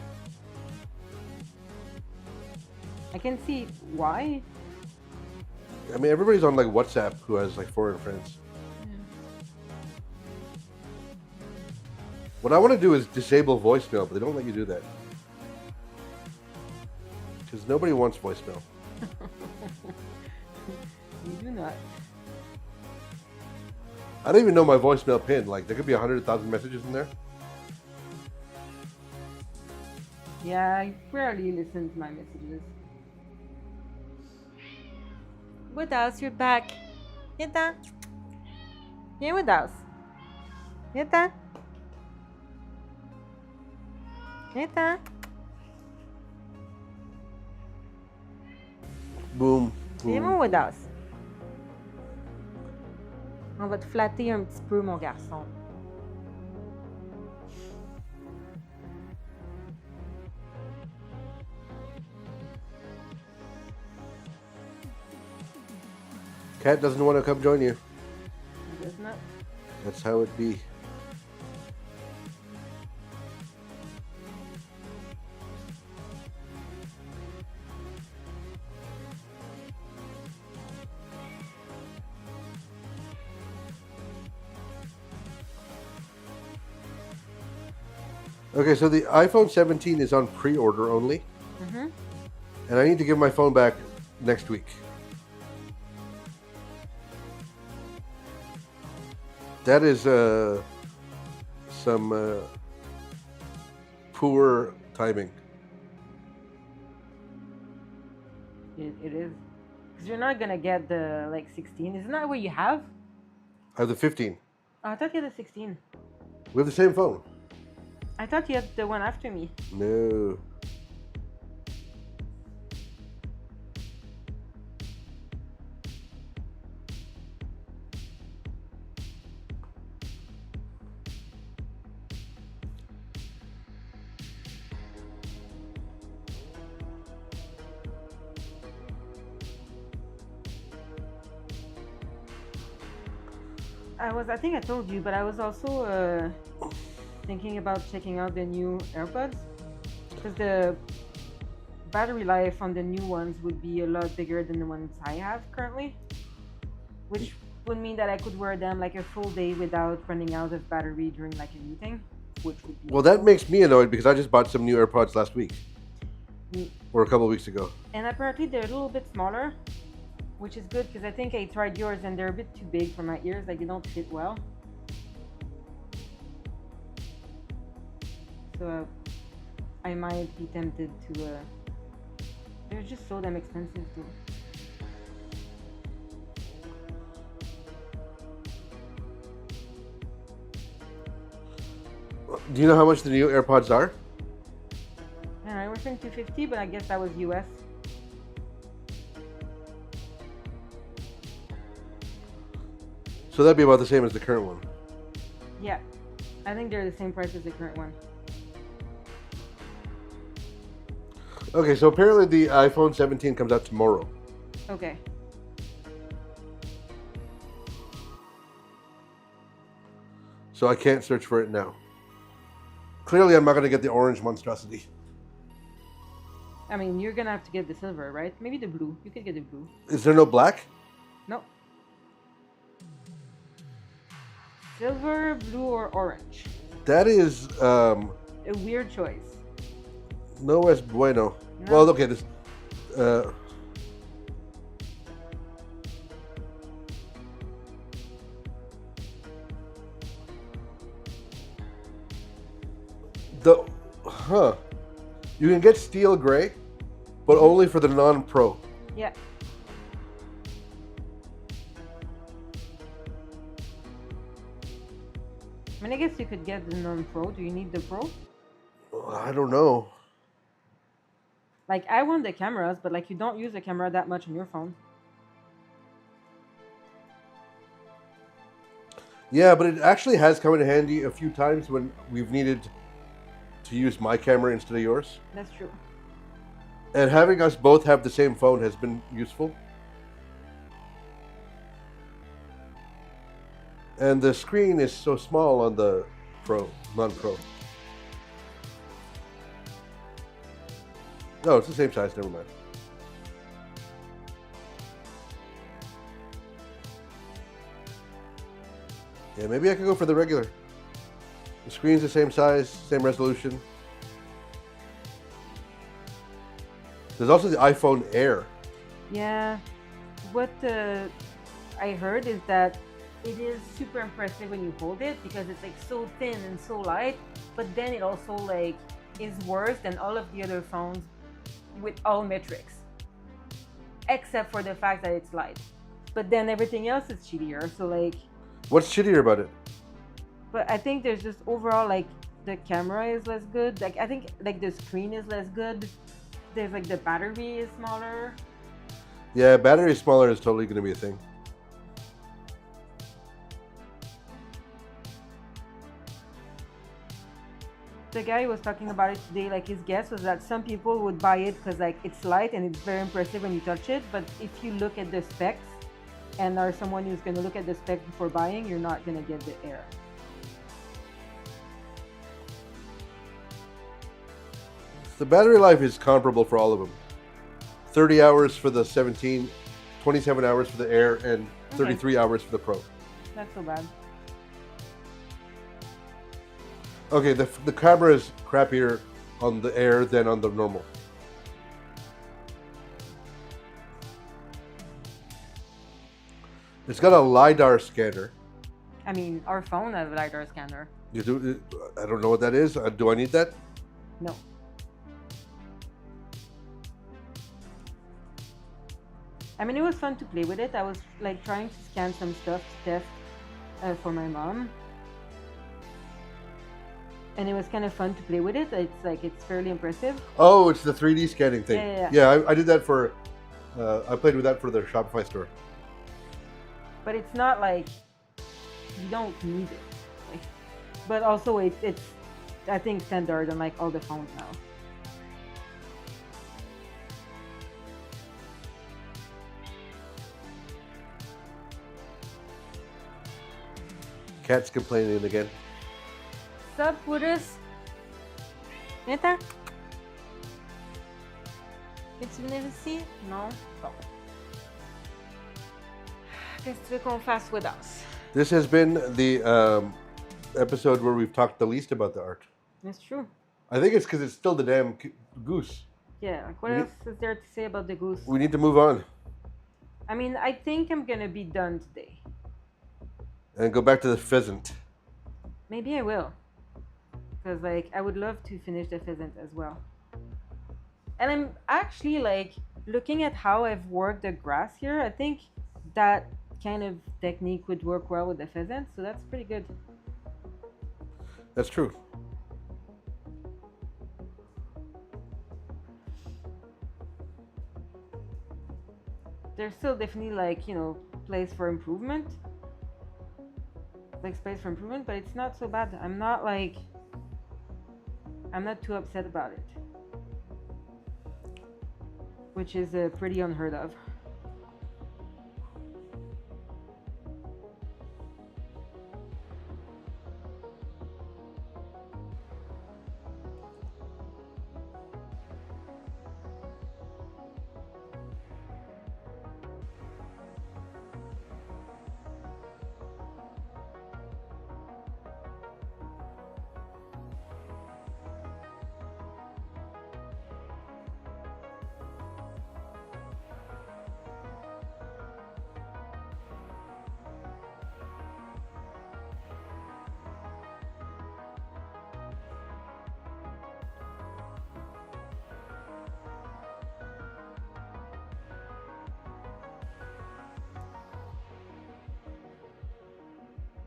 I can see why. I mean, everybody's on like WhatsApp who has like foreign friends. What I want to do is disable voicemail, but they don't let you do that. Because nobody wants voicemail. You do not. I don't even know my voicemail pin. Like, there could be 100,000 messages in there. Yeah, I rarely listen to my messages. Woodhouse, you're back. Yeta. Yeah, Woodhouse. Yeta. Yeta. Boom, Viens, mon boom. Woodhouse. On va te flatter un petit peu, mon garçon. Cat doesn't want to come join you. Does not. That's how it be. Okay, so the iPhone 17 is on pre-order only, Mm-hmm. and I need to give my phone back next week. That is some poor timing. It is. Because you're not gonna get the like 16. Isn't that what you have? I have the 15. Oh, I thought you had the 16. We have the same phone. I thought you had the one after me. No. I think I told you, but I was also thinking about checking out the new AirPods. Because the battery life on the new ones would be a lot bigger than the ones I have currently. Which would mean that I could wear them like a full day without running out of battery during like a meeting. Which would be Well, that makes me annoyed because I just bought some new AirPods last week. Mm. Or a couple of weeks ago. And apparently they're a little bit smaller, which is good because I think I tried yours and they're a bit too big for my ears. Like they don't fit well. So I might be tempted to. They're just so damn expensive too. Do you know how much the new AirPods are? And I was thinking 250, but I guess that was US. So that'd be about the same as the current one. Yeah, I think they're the same price as the current one. Okay, so apparently the iPhone 17 comes out tomorrow. Okay. So I can't search for it now. Clearly, I'm not going to get the orange monstrosity. I mean, you're gonna have to get the silver, right? Maybe the blue. You could get the blue. Is there no black? No. Silver, blue, or orange. That is A weird choice. no es bueno. No. Well, okay, this. You can get steel gray, but only for the non-pro. Yeah. I mean, I guess you could get the non-pro. Do you need the pro? I don't know. Like, I want the cameras, but like, you don't use the camera that much on your phone. Yeah, but it actually has come in handy a few times when we've needed to use my camera instead of yours. That's true. And having us both have the same phone has been useful. And the screen is so small on the Pro, non-Pro. No, it's the same size, never mind. Yeah, maybe I could go for the regular. The screen's the same size, same resolution. There's also the iPhone Air. Yeah. What I heard is that it is super impressive when you hold it because it's like so thin and so light, but then it also like is worse than all of the other phones with all metrics, except for the fact that it's light. But then everything else is shittier. So like, What's shittier about it? but I think there's just overall like the camera is less good. Like I think like the screen is less good. There's like the battery is smaller. Yeah, battery smaller is totally going to be a thing. The guy was talking about it today. Like his guess was that some people would buy it because like it's light and it's very impressive when you touch it. But if you look at the specs and are someone who's going to look at the specs before buying, you're not going to get the Air. The battery life is comparable for all of them. 30 hours for the 17, 27 hours for the Air, and 33 hours for the Pro. Not so bad. Okay, the camera is crappier on the Air than on the normal. It's got a LiDAR scanner. I mean, our phone has a LiDAR scanner. You do? I don't know what that is. Do I need that? No. I mean, it was fun to play with it. I was like trying to scan some stuff to test for my mom. And it was kind of fun to play with it. It's fairly impressive. Oh, it's the 3D scanning thing. Yeah. I did that for, I played with that for the Shopify store. But it's not like, you don't need it. Like, but also it's, I think, standard on like all the phones now. Cat's complaining again. Sup, Woodhouse? Neta? Es-tu venir ici? Non? Bon. Qu'est-ce que tu veux qu'on fasse, Woodhouse? This has been the episode where we've talked the least about the art. That's true. I think it's because it's still the damn goose. Yeah, like what else is there to say about the goose? We need to move on. I mean, I think I'm gonna be done today. And go back to the pheasant. Maybe I will. Because, like, I would love to finish the pheasant as well. And I'm actually, like, looking at how I've worked the grass here, I think that kind of technique would work well with the pheasant, so that's pretty good. That's true. There's still definitely, like, you know, place for improvement. Like, space for improvement, but it's not so bad. I'm not too upset about it. Which is pretty unheard of.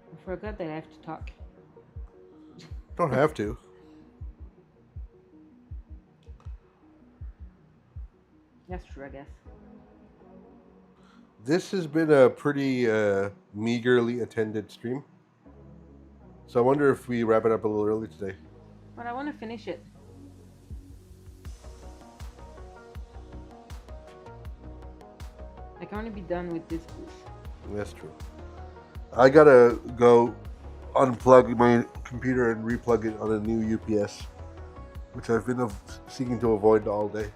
I forgot that I have to talk. Don't have to. That's true, I guess. This has been a pretty meagerly attended stream. So I wonder if we wrap it up a little early today. But I want to finish it. I can only be done with this goose. That's true. I gotta go unplug my computer and replug it on a new UPS, which I've been seeking to avoid all day.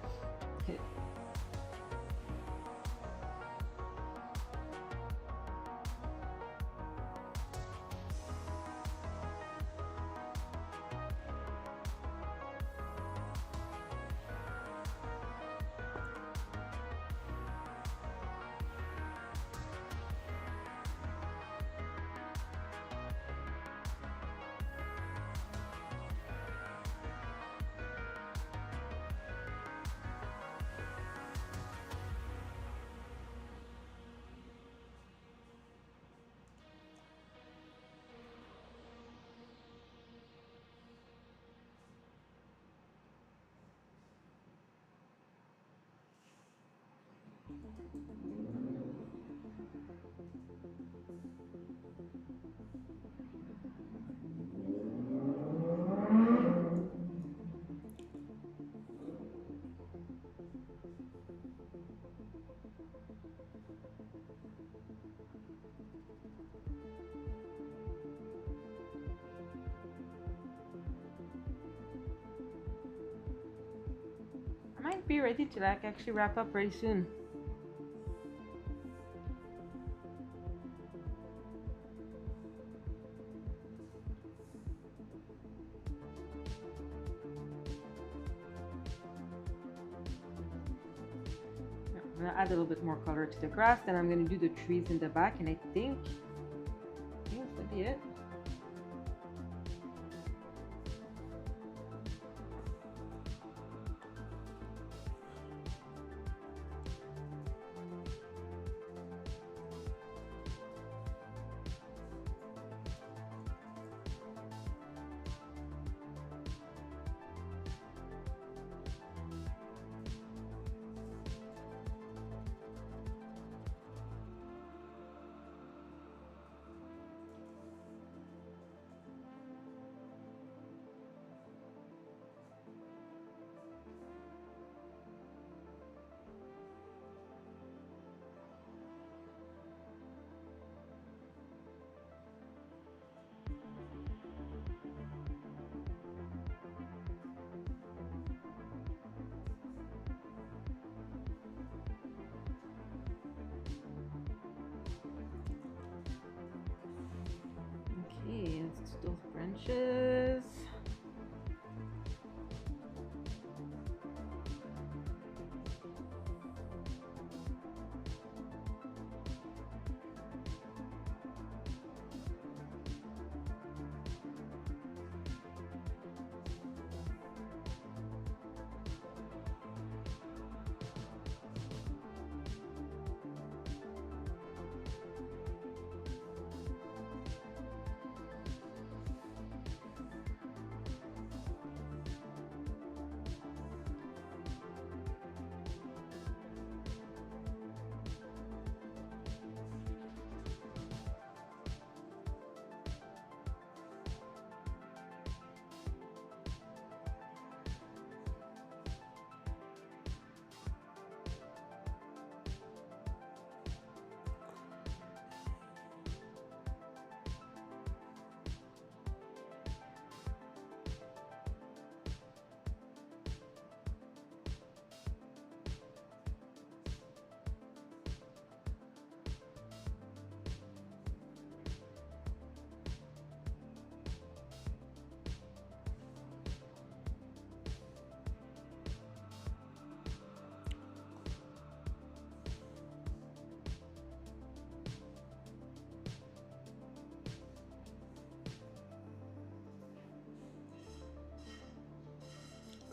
might be ready to like actually wrap up very soon. I'm gonna add a little bit more color to the grass, then I'm gonna do the trees in the back, and I think that's gonna be it. Okay, let's do those branches.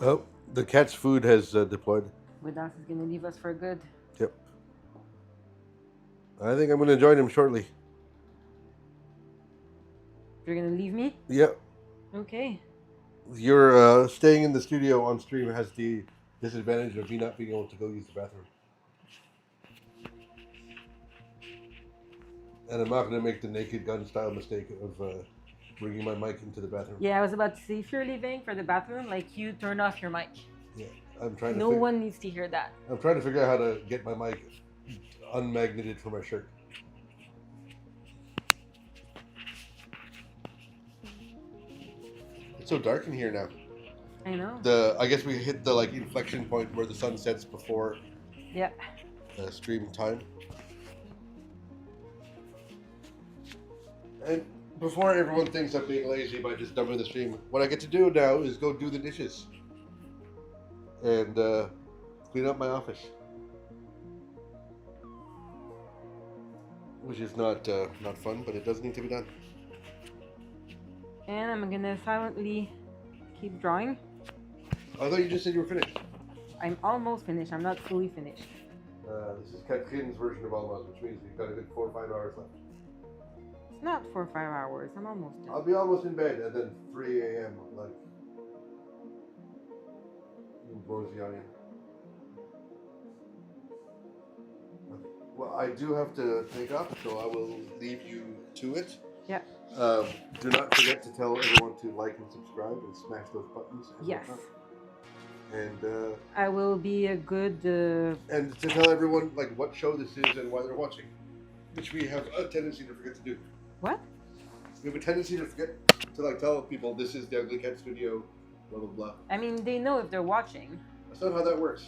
Oh, the cat's food has deployed. Woodhouse is gonna leave us for good. Yep. I think I'm going to join him shortly. You're gonna leave me? Yep. Okay. Your staying in the studio on stream has the disadvantage of me not being able to go use the bathroom. And I'm not going to make the Naked Gun style mistake of bringing my mic into the bathroom. Yeah, I was about to say, if you're leaving for the bathroom, like, you turn off your mic. Yeah, I'm trying to. No one needs to hear that. I'm trying to figure out how to get my mic unmagneted from my shirt. It's so dark in here now. I know. I guess we hit the like inflection point where the sun sets before Yeah. stream time. And before everyone thinks I'm being lazy by just dumping the stream, what I get to do now is go do the dishes and clean up my office, which is not fun, but it does need to be done. And I'm gonna silently keep drawing. I thought you just said you were finished. I'm almost finished. I'm not fully finished. This is Catherine's version of Almas, which means we've got a good 4 or 5 hours left. It's not 4 or 5 hours. I'm almost done. I'll be almost in bed, and then 3 a.m. like rosy onion. Well, I do have to take off, so I will leave you to it. Yeah. Do not forget to tell everyone to like and subscribe and smash those buttons. Yes. And I will be a good. And to tell everyone like what show this is and why they're watching, which we have a tendency to forget to do. What? We have a tendency to forget to like tell people this is the Ugly Cat Studio, blah blah blah. I mean, they know if they're watching. That's not how that works.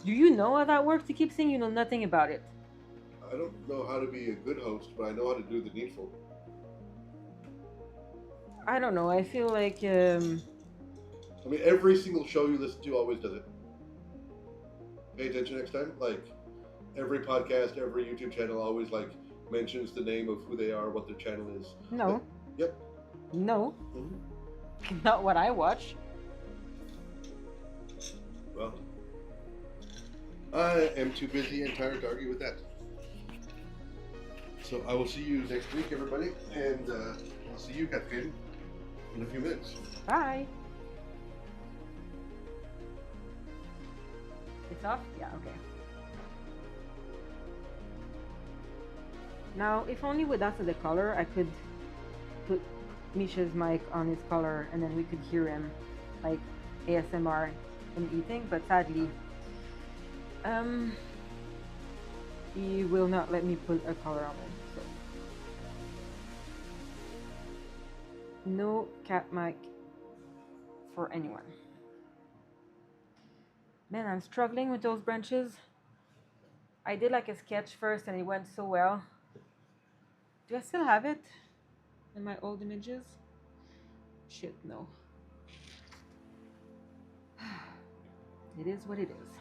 Do you know how that works? You keep saying you know nothing about it. I don't know how to be a good host, but I know how to do the needful. I don't know. I feel like I mean, every single show you listen to always does it. Pay attention next time. Like every podcast, every YouTube channel always like mentions the name of who they are, what their channel is. no, Like, yep. no, Mhm. not what I watch. Well, I am too busy and tired to argue with that. So I will see you next week, everybody, and I'll see you, Catherine, in a few minutes. Bye. It's off? Yeah, okay. Now, if only with us as a color, I could put Misha's mic on his collar and then we could hear him like ASMR and eating, but sadly, he will not let me put a collar on him, so. No cat mic for anyone. Man, I'm struggling with those branches. I did like a sketch first and it went so well. Do I still have it in my old images? Shit, no. It is what it is.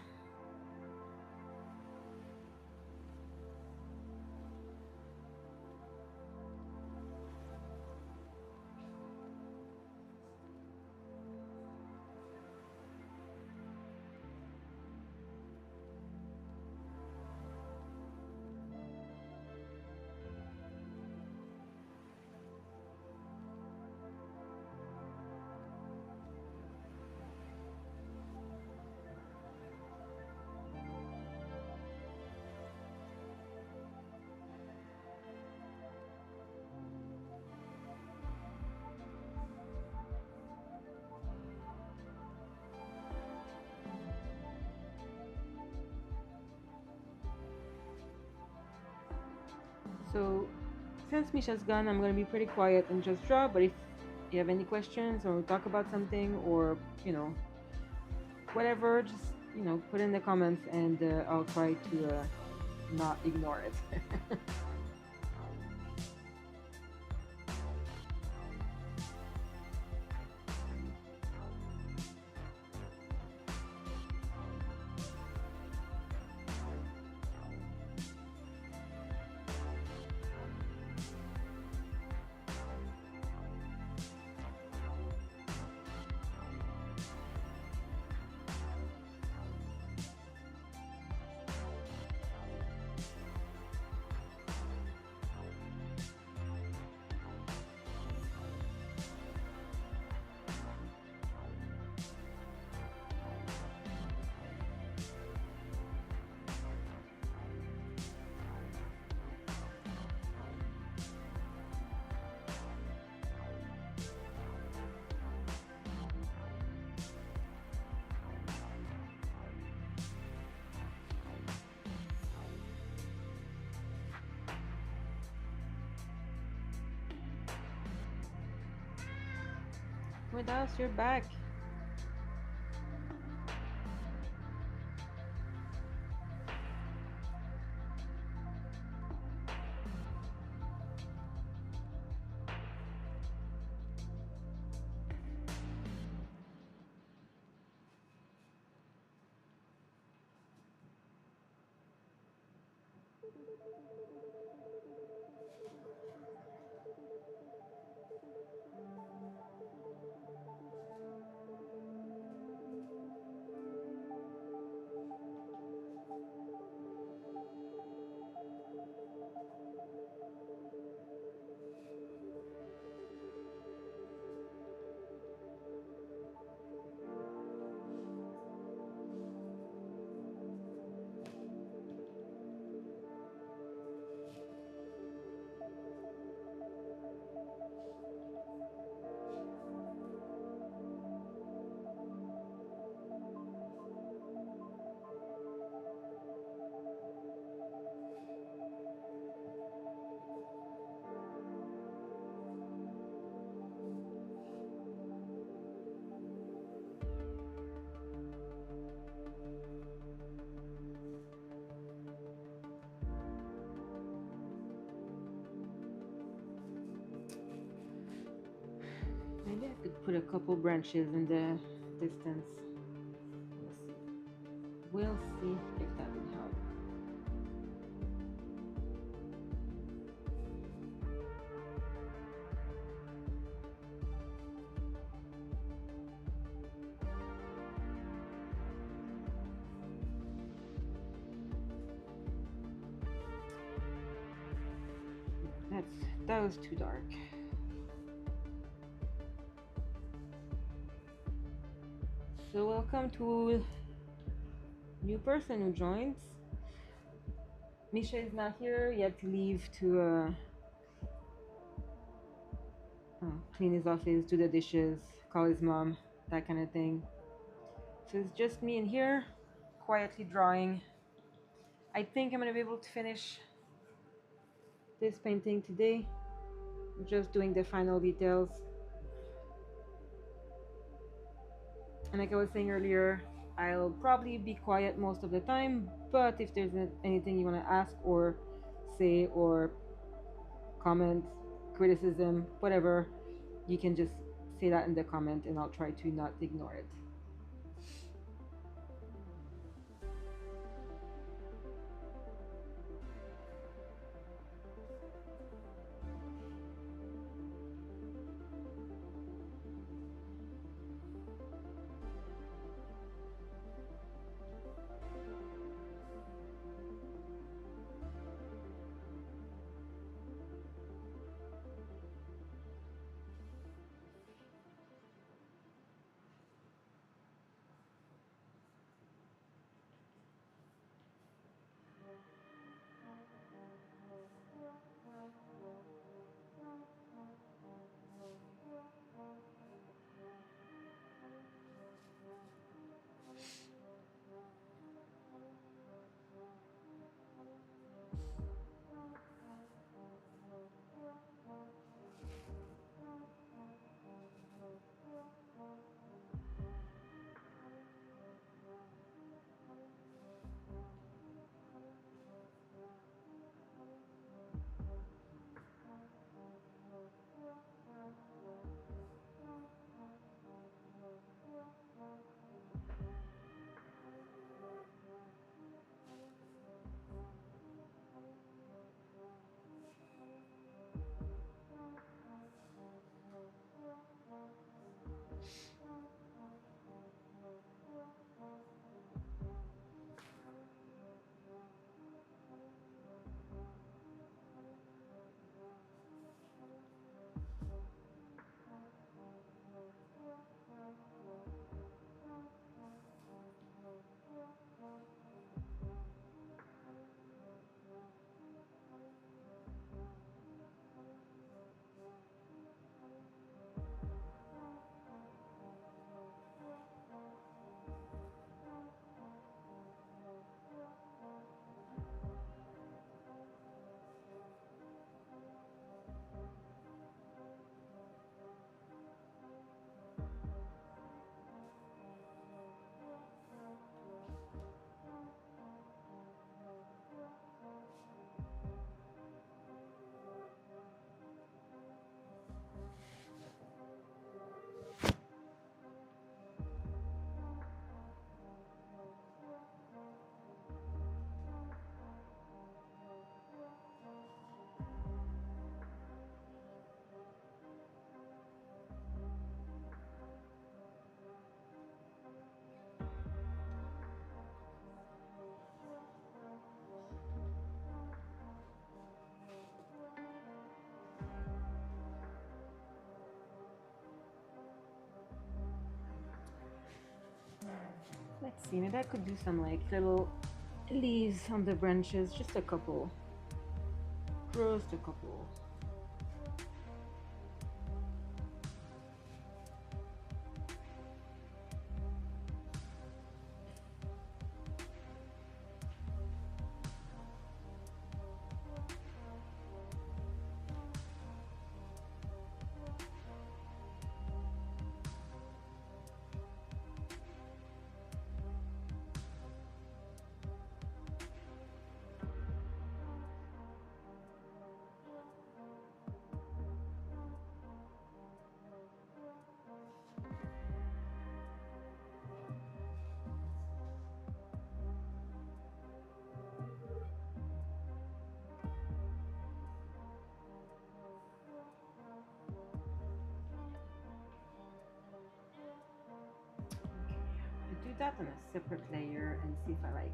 So, since Misha's gone, I'm gonna be pretty quiet and just draw. But if you have any questions or talk about something or whatever, just put in the comments and I'll try to not ignore it. Woodhouse, you're back. Could put a couple branches in the distance. We'll see. We'll see if that would help. That was too dark. So welcome to new person who joins. Misha is not here. He had to leave to clean his office, do the dishes, call his mom, that kind of thing. So it's just me in here, quietly drawing. I think I'm gonna be able to finish this painting today. I'm just doing the final details. And like I was saying earlier, I'll probably be quiet most of the time, but if there's anything you want to ask or say or comment, criticism, whatever, you can just say that in the comment and I'll try to not ignore it. Let's see, maybe I could do some like little leaves on the branches, just a couple. Just a couple. put that on a separate layer and see if I like it.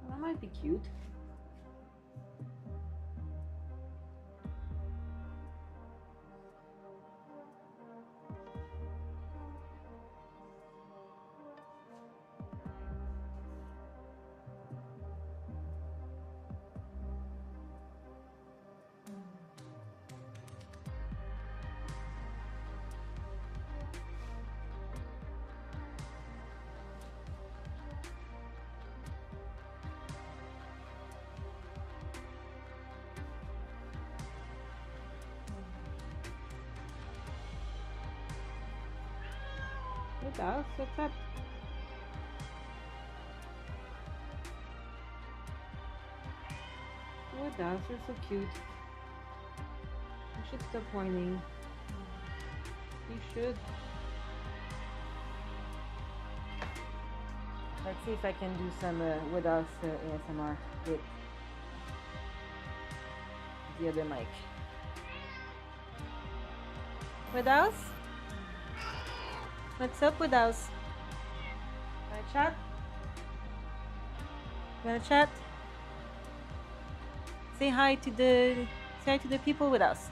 Well, that might be cute. Woodhouse, what's up? Woodhouse, you're so cute. You should stop whining. You should. Let's see if I can do some Woodhouse ASMR with the other mic. Woodhouse? What's up, Woodhouse? Wanna chat? Wanna chat? Say hi to the people with us.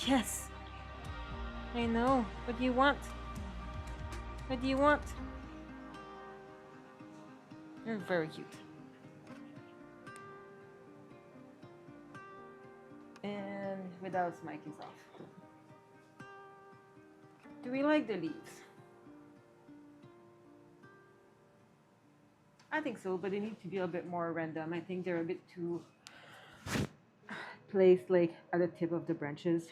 Yes. I know. What do you want? What do you want? You're very cute. And Woodhouse mic is off. Do we like the leaves? I think so, but they need to be a bit more random. I think they're a bit too placed like at the tip of the branches.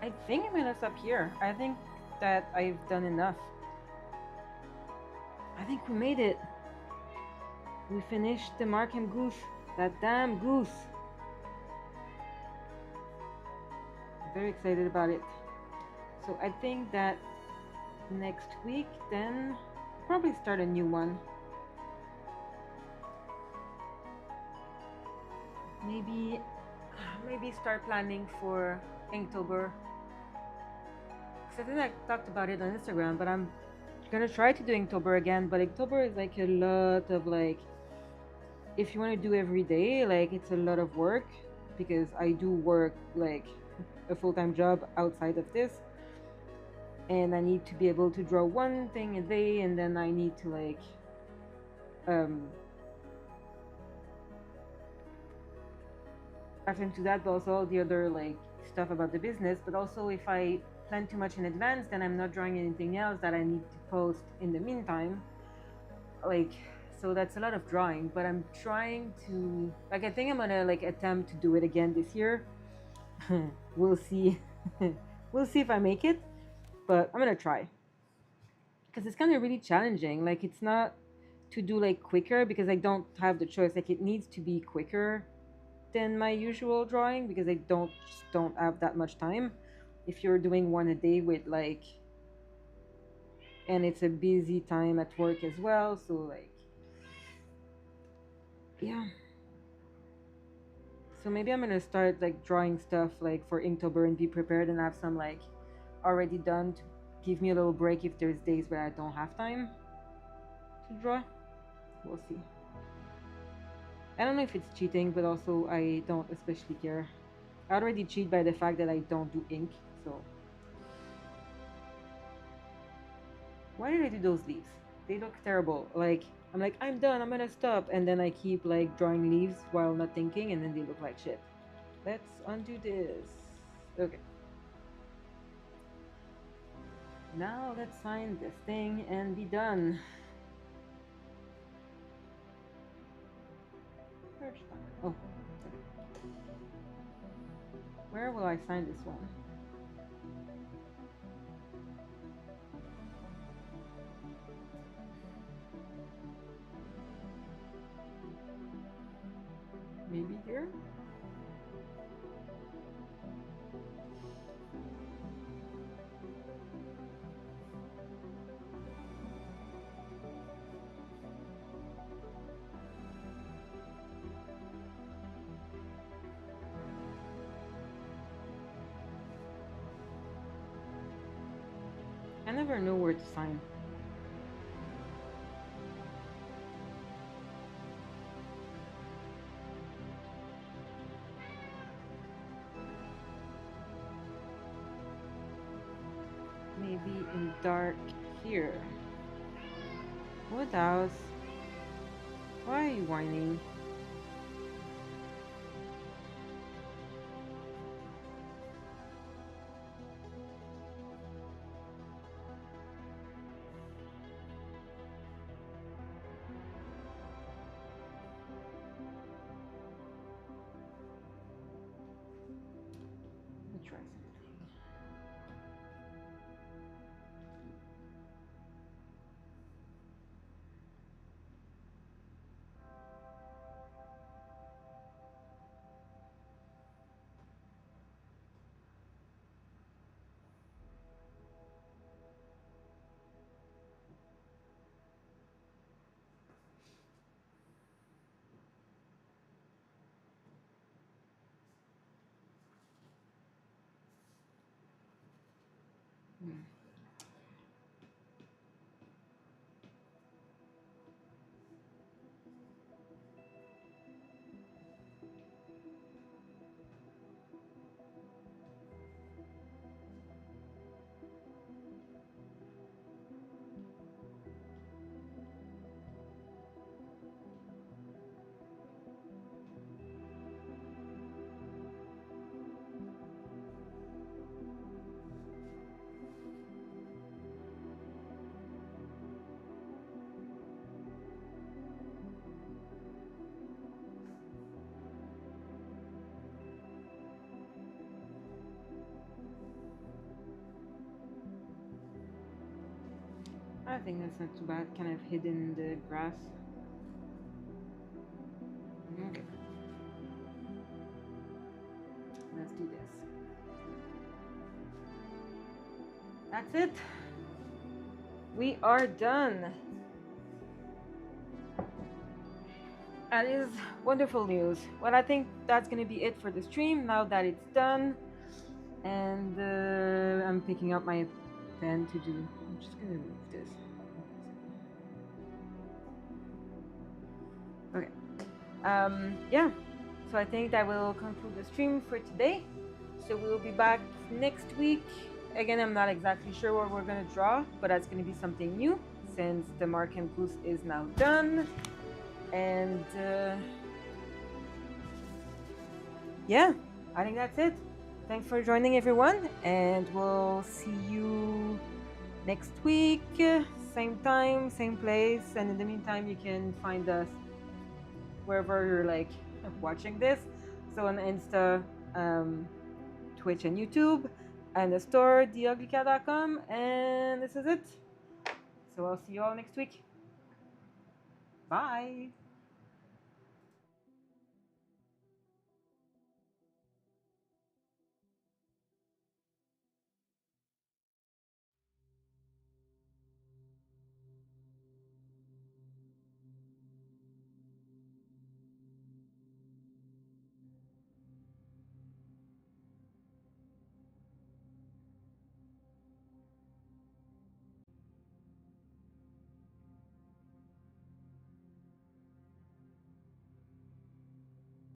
I think I'm gonna stop here. I think that I've done enough. I think we made it. We finished the Markham goose. That damn goose. Very excited about it. So I think that next week, then probably start a new one. Maybe, maybe start planning for Inktober. Because I think I talked about it on Instagram, but I'm gonna try to do Inktober again. But Inktober is like a lot of like, if you want to do every day, like it's a lot of work because I do work like a full time job outside of this, and I need to be able to draw one thing a day, and then I need to like um attend to that, but also all the other like stuff about the business. But also, if I plan too much in advance, then I'm not drawing anything else that I need to post in the meantime. Like, so that's a lot of drawing. But I'm trying to like, I think I'm gonna like attempt to do it again this year. We'll see. We'll see if I make it, but I'm gonna try because it's kind of really challenging. Like, it's not to do like quicker because I don't have the choice. Like, it needs to be quicker than my usual drawing because I don't have that much time. If you're doing one a day with like, and it's a busy time at work as well, so like, yeah. So maybe I'm gonna start like drawing stuff like for Inktober and be prepared and have some like already done to give me a little break if there's days where I don't have time to draw. We'll see. I don't know if it's cheating, but also I don't especially care. I already cheat by the fact that I don't do ink, so why did I do those leaves? They look terrible. Like, I'm like, I'm done, I'm gonna stop, and then I keep like drawing leaves while not thinking, and then they look like shit. Let's undo this. Okay. Now let's sign this thing and be done. Oh, where will I sign this one? Maybe here? I never know where to sign. Maybe in dark here. Woodhouse. Why are you whining? Let me try something. Hmm. I think that's not too bad. Kind of hidden in the grass. Okay, let's do this. That's it. We are done. That is wonderful news. Well, I think that's gonna be it for the stream now that it's done. And I'm picking up my pen to do. I'm just gonna move this. Okay. Yeah. So I think that will conclude the stream for today. So we'll be back next week. Again, I'm not exactly sure what we're gonna draw, but that's gonna be something new since the Markham Goose is now done. And yeah, I think that's it. Thanks for joining, everyone, and we'll see you next week, same time, same place. And in the meantime, you can find us wherever you're like watching this. So on Insta, Twitch, and YouTube, and the store, theuglycat.com. And this is it. So I'll see you all next week. Bye.